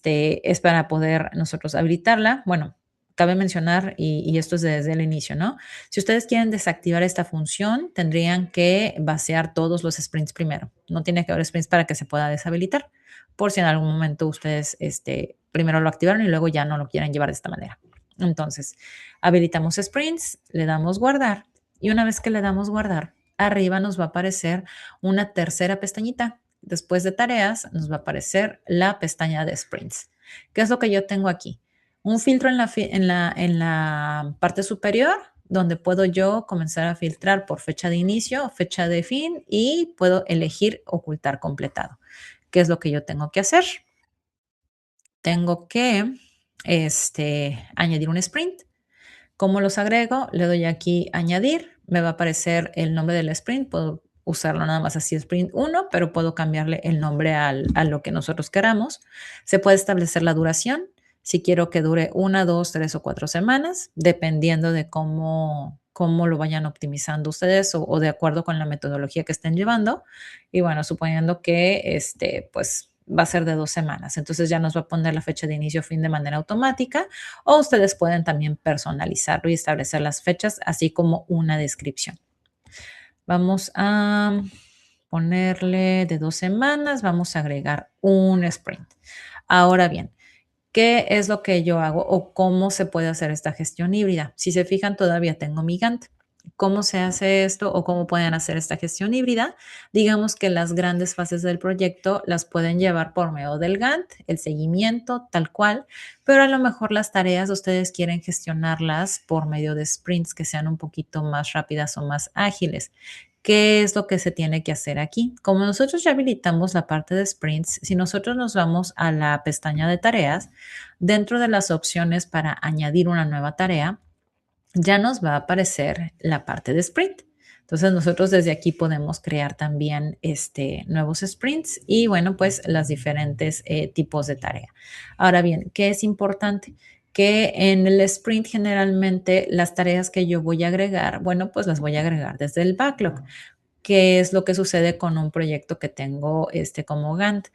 para poder nosotros habilitarla. Bueno, cabe mencionar, y esto es desde el inicio, ¿no? Si ustedes quieren desactivar esta función, tendrían que vaciar todos los sprints primero. No tiene que haber sprints para que se pueda deshabilitar, por si en algún momento ustedes primero lo activaron y luego ya no lo quieren llevar de esta manera. Entonces, habilitamos sprints, le damos guardar y una vez que le damos guardar, arriba nos va a aparecer una tercera pestañita. Después de tareas, nos va a aparecer la pestaña de sprints. ¿Qué es lo que yo tengo aquí? Un filtro en la parte superior donde puedo yo comenzar a filtrar por fecha de inicio, fecha de fin y puedo elegir ocultar completado. ¿Qué es lo que yo tengo que hacer? Tengo que añadir un sprint. ¿Cómo los agrego? Le doy aquí añadir, me va a aparecer el nombre del sprint, puedo usarlo nada más así sprint 1, pero puedo cambiarle el nombre a lo que nosotros queramos. Se puede establecer la duración, si quiero que dure 1, 2, 3 o 4 semanas, dependiendo de cómo lo vayan optimizando ustedes o de acuerdo con la metodología que estén llevando. Y bueno, suponiendo que pues va a ser de 2 semanas, entonces ya nos va a poner la fecha de inicio o fin de manera automática o ustedes pueden también personalizarlo y establecer las fechas, así como una descripción. Vamos a ponerle de 2 semanas, vamos a agregar un sprint. Ahora bien, ¿qué es lo que yo hago o cómo se puede hacer esta gestión híbrida? Si se fijan, todavía tengo mi Gantt. ¿Cómo se hace esto o cómo pueden hacer esta gestión híbrida? Digamos que las grandes fases del proyecto las pueden llevar por medio del Gantt, el seguimiento tal cual, pero a lo mejor las tareas ustedes quieren gestionarlas por medio de sprints que sean un poquito más rápidas o más ágiles. ¿Qué es lo que se tiene que hacer aquí? Como nosotros ya habilitamos la parte de sprints, si nosotros nos vamos a la pestaña de tareas, dentro de las opciones para añadir una nueva tarea, ya nos va a aparecer la parte de sprint. Entonces nosotros desde aquí podemos crear también nuevos sprints y bueno, pues las diferentes tipos de tarea. Ahora bien, ¿qué es importante? Que en el sprint generalmente las tareas que yo voy a agregar, bueno, pues las voy a agregar desde el backlog. ¿Qué es lo que sucede con un proyecto que tengo como Gantt?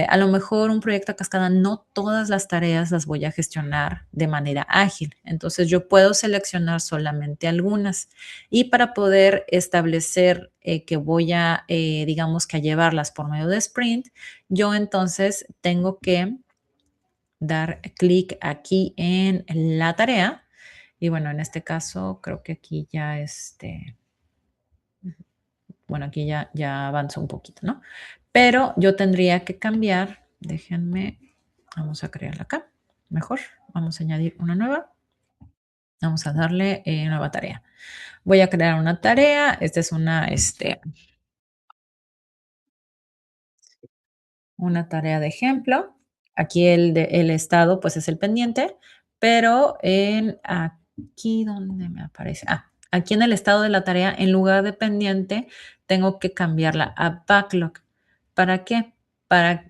A lo mejor un proyecto a cascada, no todas las tareas las voy a gestionar de manera ágil. Entonces yo puedo seleccionar solamente algunas y para poder establecer que voy digamos que a llevarlas por medio de sprint, yo entonces tengo que dar clic aquí en la tarea y bueno, en este caso creo que aquí ya bueno, aquí ya avanzó un poquito, ¿no? Pero yo tendría que cambiar, déjenme, vamos a crearla acá, mejor, vamos a añadir una nueva, vamos a darle nueva tarea. Voy a crear una tarea, esta es una tarea de ejemplo. Aquí el estado, pues es el pendiente, pero aquí donde me aparece, aquí en el estado de la tarea, en lugar de pendiente, tengo que cambiarla a backlog. ¿Para qué?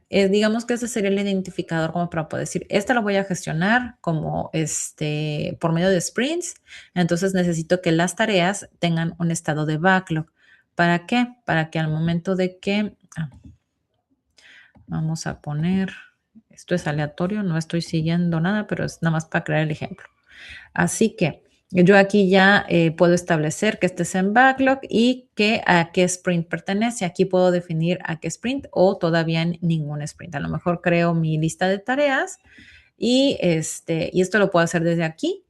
Digamos que ese sería el identificador como para poder decir, esta lo voy a gestionar como por medio de sprints, entonces necesito que las tareas tengan un estado de backlog. ¿Para qué? Para que al momento de que, vamos a poner, esto es aleatorio, no estoy siguiendo nada, pero es nada más para crear el ejemplo. Así que yo aquí ya puedo establecer que estés en backlog y que a qué sprint pertenece. Aquí puedo definir a qué sprint o todavía en ningún sprint. A lo mejor creo mi lista de tareas y esto lo puedo hacer desde aquí.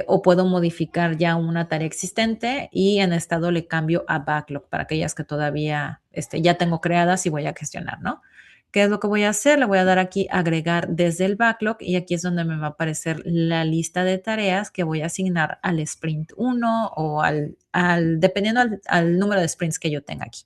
O puedo modificar ya una tarea existente y en estado le cambio a backlog para aquellas que todavía ya tengo creadas y voy a gestionar, ¿no? ¿Qué es lo que voy a hacer? Le voy a dar aquí agregar desde el backlog y aquí es donde me va a aparecer la lista de tareas que voy a asignar al sprint 1 o dependiendo al número de sprints que yo tenga aquí.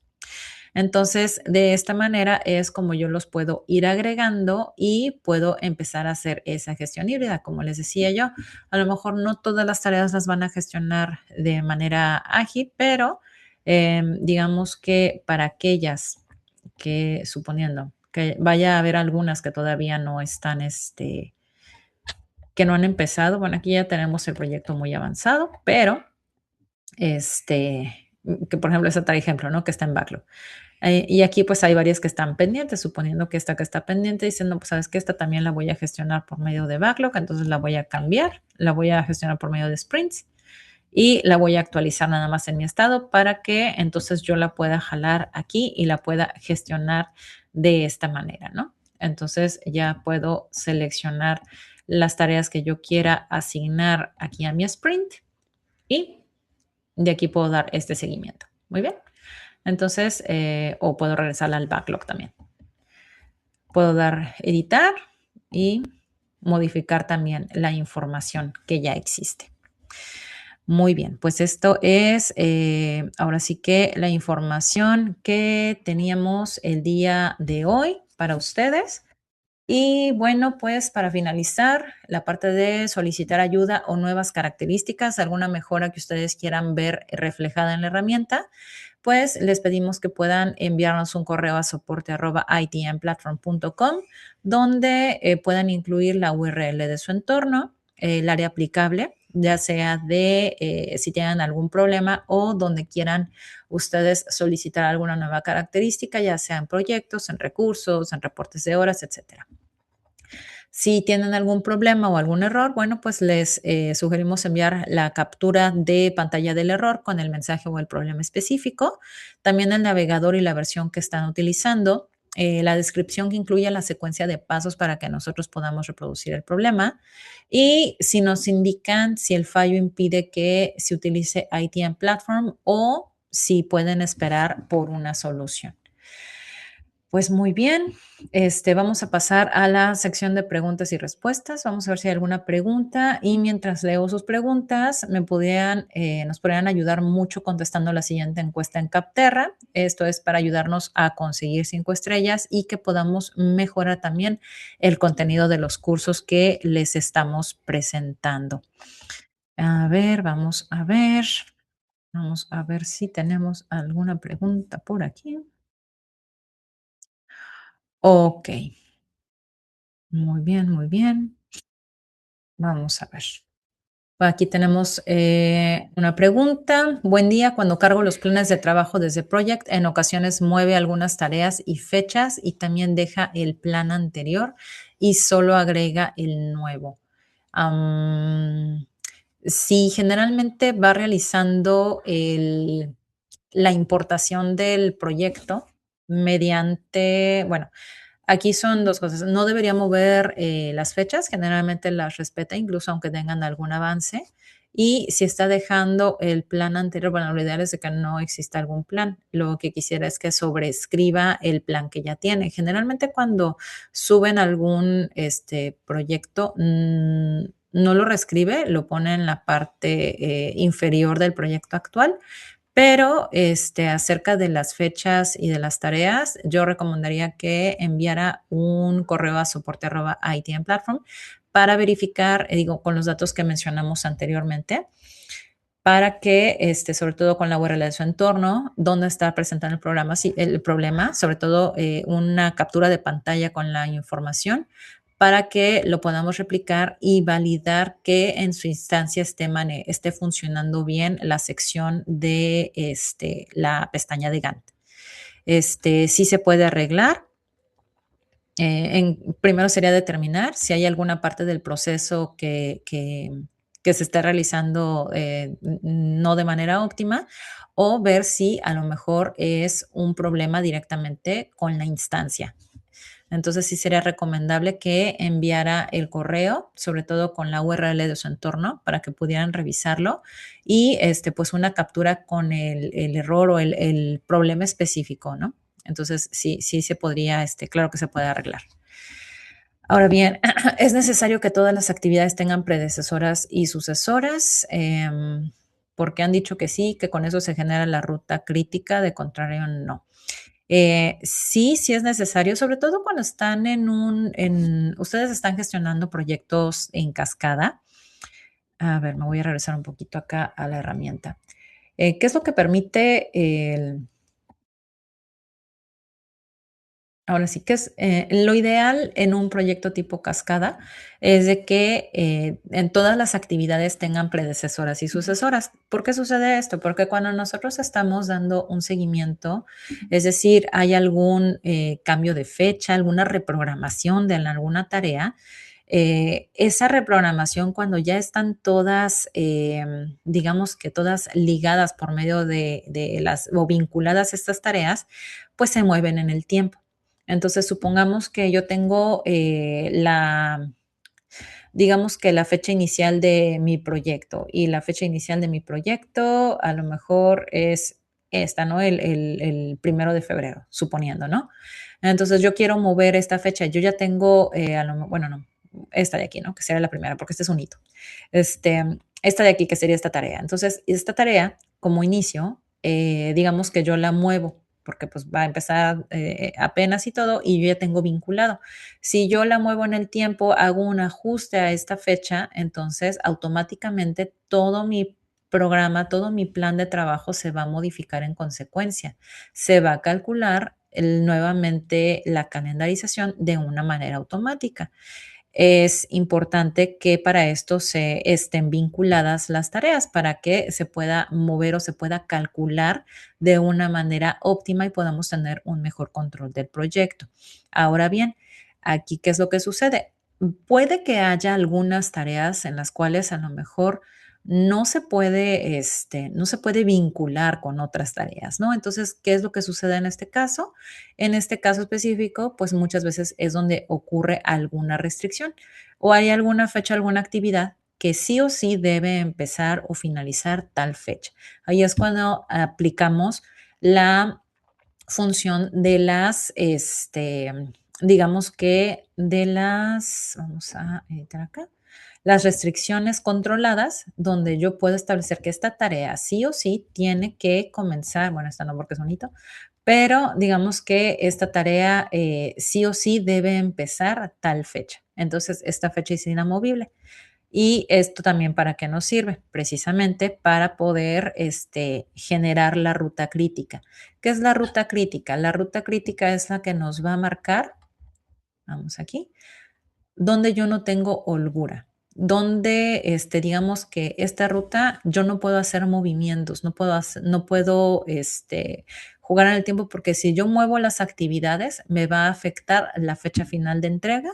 Entonces, de esta manera es como yo los puedo ir agregando y puedo empezar a hacer esa gestión híbrida. Como les decía yo, a lo mejor no todas las tareas las van a gestionar de manera ágil, pero digamos que para aquellas que, suponiendo que vaya a haber algunas que todavía no están, que no han empezado, bueno, aquí ya tenemos el proyecto muy avanzado, pero que por ejemplo es otro ejemplo, ¿no? Que está en backlog. Y aquí pues hay varias que están pendientes, suponiendo que esta que está pendiente, diciendo, pues sabes que esta también la voy a gestionar por medio de backlog, entonces la voy a cambiar, la voy a gestionar por medio de sprints y la voy a actualizar nada más en mi estado para que entonces yo la pueda jalar aquí y la pueda gestionar de esta manera, ¿no? Entonces ya puedo seleccionar las tareas que yo quiera asignar aquí a mi sprint y de aquí puedo dar este seguimiento. Muy bien. Entonces, o puedo regresar al backlog también. Puedo dar editar y modificar también la información que ya existe. Muy bien, pues esto es ahora sí que la información que teníamos el día de hoy para ustedes. Y bueno, pues para finalizar, la parte de solicitar ayuda o nuevas características, alguna mejora que ustedes quieran ver reflejada en la herramienta, pues les pedimos que puedan enviarnos un correo a soporte@itmplatform.com donde puedan incluir la URL de su entorno, el área aplicable, ya sea de si tienen algún problema o donde quieran ustedes solicitar alguna nueva característica, ya sea en proyectos, en recursos, en reportes de horas, etcétera. Si tienen algún problema o algún error, bueno, pues les sugerimos enviar la captura de pantalla del error con el mensaje o el problema específico, también el navegador y la versión que están utilizando, la descripción que incluye la secuencia de pasos para que nosotros podamos reproducir el problema y si nos indican si el fallo impide que se utilice ITM Platform o si pueden esperar por una solución. Pues muy bien, vamos a pasar a la sección de preguntas y respuestas. Vamos a ver si hay alguna pregunta y mientras leo sus preguntas, nos podrían ayudar mucho contestando la siguiente encuesta en Capterra. Esto es para ayudarnos a conseguir 5 estrellas y que podamos mejorar también el contenido de los cursos que les estamos presentando. A ver, vamos a ver si tenemos alguna pregunta por aquí. Ok. Muy bien, muy bien. Vamos a ver. Aquí tenemos una pregunta. Buen día. Cuando cargo los planes de trabajo desde Project, en ocasiones mueve algunas tareas y fechas y también deja el plan anterior y solo agrega el nuevo. Sí, generalmente va realizando la importación del proyecto mediante, bueno, aquí son 2 cosas. No debería mover, las fechas, generalmente las respeta, incluso aunque tengan algún avance. Y si está dejando el plan anterior, bueno, lo ideal es de que no exista algún plan. Lo que quisiera es que sobrescriba el plan que ya tiene. Generalmente, cuando suben algún, proyecto, no lo reescribe, lo pone en la parte, inferior del proyecto actual, pero, acerca de las fechas y de las tareas, yo recomendaría que enviara un correo a soporte@itmplatform para verificar, digo, con los datos que mencionamos anteriormente, para que, sobre todo con la URL de su entorno, dónde está presentando el programa, sí, el problema, sobre todo, una captura de pantalla con la información para que lo podamos replicar y validar que en su instancia esté funcionando bien la sección de, la pestaña de Gantt. Sí se puede arreglar. Primero sería determinar si hay alguna parte del proceso que se está realizando no de manera óptima o ver si a lo mejor es un problema directamente con la instancia. Entonces sí sería recomendable que enviara el correo, sobre todo con la URL de su entorno, para que pudieran revisarlo y pues una captura con el error o el problema específico, ¿no? Entonces sí se podría, claro que se puede arreglar. Ahora bien, es necesario que todas las actividades tengan predecesoras y sucesoras, porque han dicho que sí, que con eso se genera la ruta crítica, de contrario no. Sí es necesario, sobre todo cuando están ustedes están gestionando proyectos en cascada. A ver, me voy a regresar un poquito acá a la herramienta. ¿Qué es lo que permite ahora sí que es lo ideal en un proyecto tipo cascada es de que en todas las actividades tengan predecesoras y sucesoras. ¿Por qué sucede esto? Porque cuando nosotros estamos dando un seguimiento, es decir, hay algún cambio de fecha, alguna reprogramación de alguna tarea, esa reprogramación cuando ya están todas, digamos que todas ligadas por medio de las o vinculadas a estas tareas, pues se mueven en el tiempo. Entonces, supongamos que yo tengo digamos que la fecha inicial de mi proyecto y la fecha inicial de mi proyecto a lo mejor es esta, ¿no? El 1 de febrero, suponiendo, ¿no? Entonces yo quiero mover esta fecha. Yo ya tengo, bueno, no, esta de aquí, ¿no? Que sería la primera, porque este es un hito. Este, esta de aquí, que sería esta tarea. Entonces, esta tarea, como inicio, digamos que yo la muevo, porque pues va a empezar apenas y todo, y yo ya tengo vinculado. Si yo la muevo en el tiempo, hago un ajuste a esta fecha, entonces automáticamente todo mi programa, todo mi plan de trabajo se va a modificar en consecuencia. Se va a calcular nuevamente la calendarización de una manera automática. Es importante que para esto se estén vinculadas las tareas para que se pueda mover o se pueda calcular de una manera óptima y podamos tener un mejor control del proyecto. Ahora bien, aquí, ¿qué es lo que sucede? Puede que haya algunas tareas en las cuales a lo mejor no se puede vincular con otras tareas, ¿no? Entonces, ¿qué es lo que sucede en este caso? En este caso específico, pues muchas veces es donde ocurre alguna restricción o hay alguna fecha, alguna actividad que sí o sí debe empezar o finalizar tal fecha. Ahí es cuando aplicamos la función de digamos que de vamos a editar acá, las restricciones controladas, donde yo puedo establecer que esta tarea sí o sí tiene que comenzar, bueno, esta no porque es bonito, pero digamos que esta tarea sí o sí debe empezar a tal fecha. Entonces, esta fecha es inamovible. ¿Y esto también para qué nos sirve? Precisamente para poder generar la ruta crítica. ¿Qué es la ruta crítica? La ruta crítica es la que nos va a marcar, vamos aquí, donde yo no tengo holgura, donde digamos que esta ruta yo no puedo hacer movimientos, no puedo jugar en el tiempo porque si yo muevo las actividades me va a afectar la fecha final de entrega,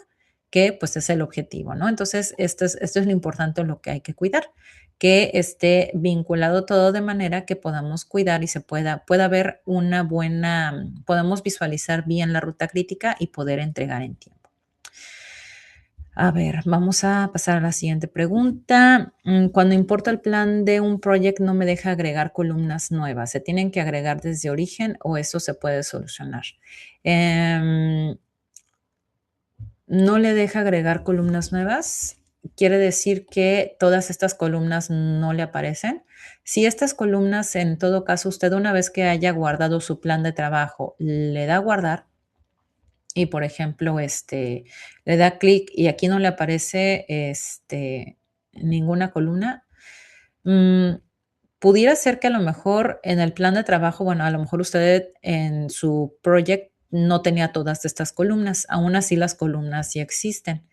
que pues es el objetivo, ¿no? Entonces, esto es lo importante, lo que hay que cuidar, que esté vinculado todo de manera que podamos cuidar y pueda haber podamos visualizar bien la ruta crítica y poder entregar en tiempo. A ver, vamos a pasar a la siguiente pregunta. Cuando importa el plan de un proyecto no me deja agregar columnas nuevas. ¿Se tienen que agregar desde origen o eso se puede solucionar? Em, no le deja agregar columnas nuevas. Quiere decir que todas estas columnas no le aparecen. Si estas columnas, en todo caso, usted una vez que haya guardado su plan de trabajo, le da a guardar, y, por ejemplo, le da clic y aquí no le aparece, ninguna columna, mm, pudiera ser que a lo mejor en el plan de trabajo, bueno, a lo mejor usted en su project no tenía todas estas columnas, aún así las columnas sí existen.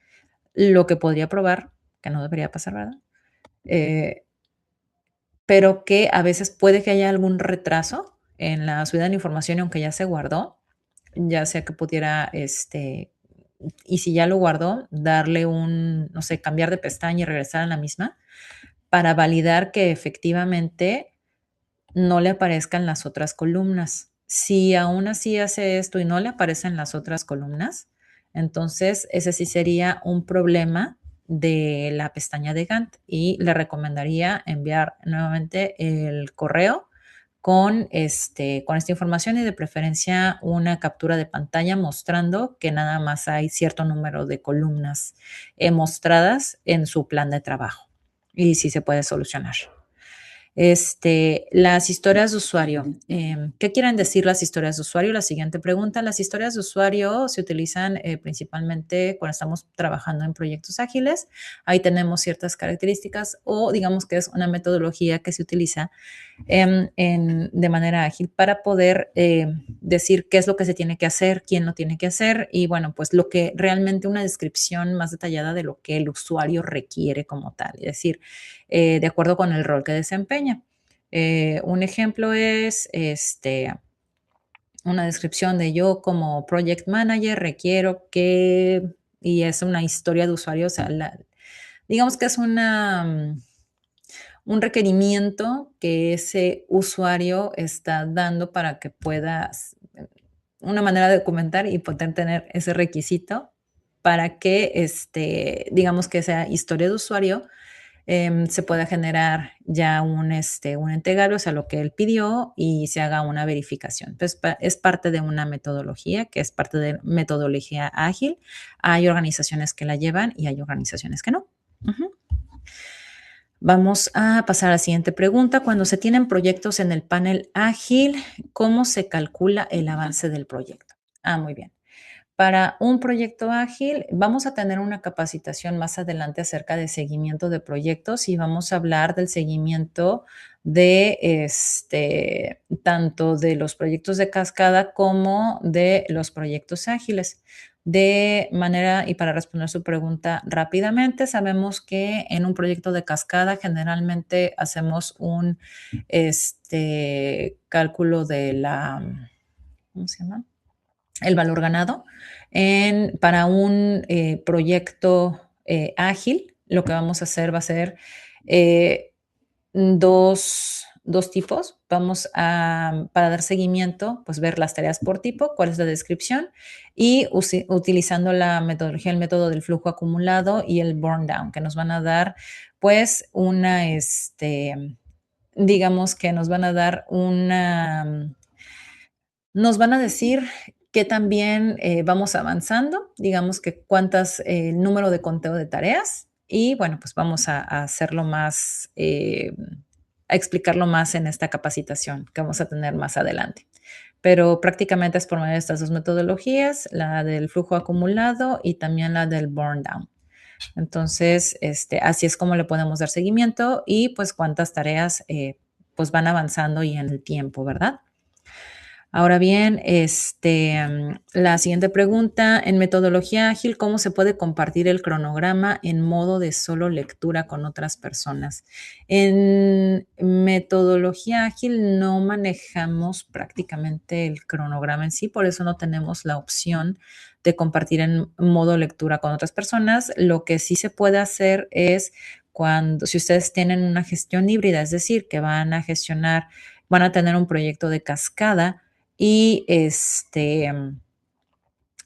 Lo que podría probar, que no debería pasar, ¿verdad? Eh, pero que a veces puede que haya algún retraso en la subida de la información, y aunque ya se guardó, ya sea que pudiera, y si ya lo guardó, darle no sé, cambiar de pestaña y regresar a la misma para validar que efectivamente no le aparezcan las otras columnas. Si aún así hace esto y no le aparecen las otras columnas, entonces ese sí sería un problema de la pestaña de Gantt y le recomendaría enviar nuevamente el correo con esta información y de preferencia una captura de pantalla mostrando que nada más hay cierto número de columnas mostradas en su plan de trabajo y sí se puede solucionar. Las historias de usuario. ¿Qué quieren decir las historias de usuario? La siguiente pregunta. Las historias de usuario se utilizan principalmente cuando estamos trabajando en proyectos ágiles. Ahí tenemos ciertas características o digamos que es una metodología que se utiliza de manera ágil para poder decir qué es lo que se tiene que hacer, quién lo tiene que hacer y bueno, pues lo que realmente una descripción más detallada de lo que el usuario requiere como tal, es decir, de acuerdo con el rol que desempeña. Un ejemplo es una descripción de yo como project manager requiero que, y es una historia de usuario, o sea, digamos que es un requerimiento que ese usuario está dando para que pueda una manera de documentar y poder tener ese requisito para que, digamos que esa historia de usuario se pueda generar ya un entregable, o sea, lo que él pidió y se haga una verificación. Entonces, es parte de una metodología que es parte de metodología ágil. Hay organizaciones que la llevan y hay organizaciones que no. Ujú. Vamos a pasar a la siguiente pregunta. Cuando se tienen proyectos en el panel ágil, ¿cómo se calcula el avance del proyecto? Muy bien. Para un proyecto ágil, vamos a tener una capacitación más adelante acerca de seguimiento de proyectos y vamos a hablar del seguimiento de tanto de los proyectos de cascada como de los proyectos ágiles. De manera, y para responder su pregunta rápidamente, sabemos que en un proyecto de cascada generalmente hacemos un cálculo de ¿cómo se llama? El valor ganado. Para un proyecto ágil, lo que vamos a hacer va a ser eh, dos tipos. Para dar seguimiento, pues ver las tareas por tipo, cuál es la descripción, y utilizando la metodología, el método del flujo acumulado y el burn down, que nos van a dar, pues, digamos que nos van a dar nos van a decir que también vamos avanzando, digamos que cuántas, el número de conteo de tareas y bueno, pues vamos a hacerlo más, a explicarlo más en esta capacitación que vamos a tener más adelante. Pero prácticamente es por medio de estas dos metodologías, la del flujo acumulado y también la del burn down. Entonces, así es como le podemos dar seguimiento y pues cuántas tareas pues van avanzando y en el tiempo, ¿verdad? Ahora bien, la siguiente pregunta, en metodología ágil, ¿cómo se puede compartir el cronograma en modo de solo lectura con otras personas? En metodología ágil no manejamos prácticamente el cronograma en sí, por eso no tenemos la opción de compartir en modo lectura con otras personas. Lo que sí se puede hacer es si ustedes tienen una gestión híbrida, es decir, que van a tener un proyecto de cascada, y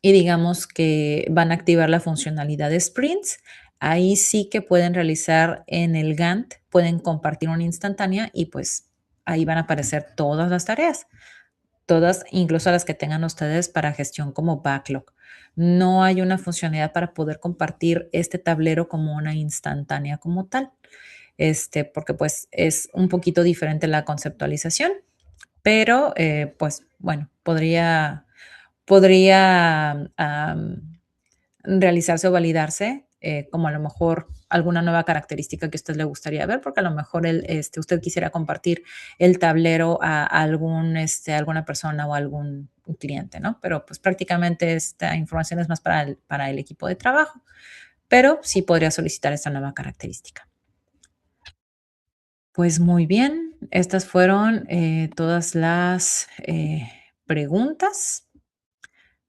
y digamos que van a activar la funcionalidad de sprints. Ahí sí que pueden realizar en el Gantt, pueden compartir una instantánea y pues ahí van a aparecer todas las tareas, todas, incluso las que tengan ustedes para gestión como backlog. No hay una funcionalidad para poder compartir este tablero como una instantánea como tal, porque pues es un poquito diferente la conceptualización, pero pues bueno, podría realizarse o validarse, como a lo mejor alguna nueva característica que a usted le gustaría ver, porque a lo mejor usted quisiera compartir el tablero a alguna persona o algún cliente, ¿no? Pero pues prácticamente esta información es más para el equipo de trabajo, pero sí podría solicitar esta nueva característica. Pues muy bien, estas fueron todas las preguntas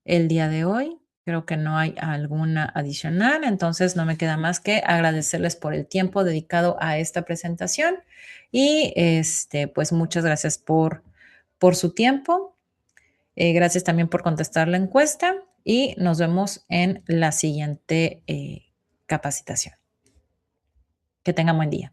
el día de hoy. Creo que no hay alguna adicional, entonces no me queda más que agradecerles por el tiempo dedicado a esta presentación y pues muchas gracias por su tiempo. Gracias también por contestar la encuesta y nos vemos en la siguiente capacitación. Que tengan buen día.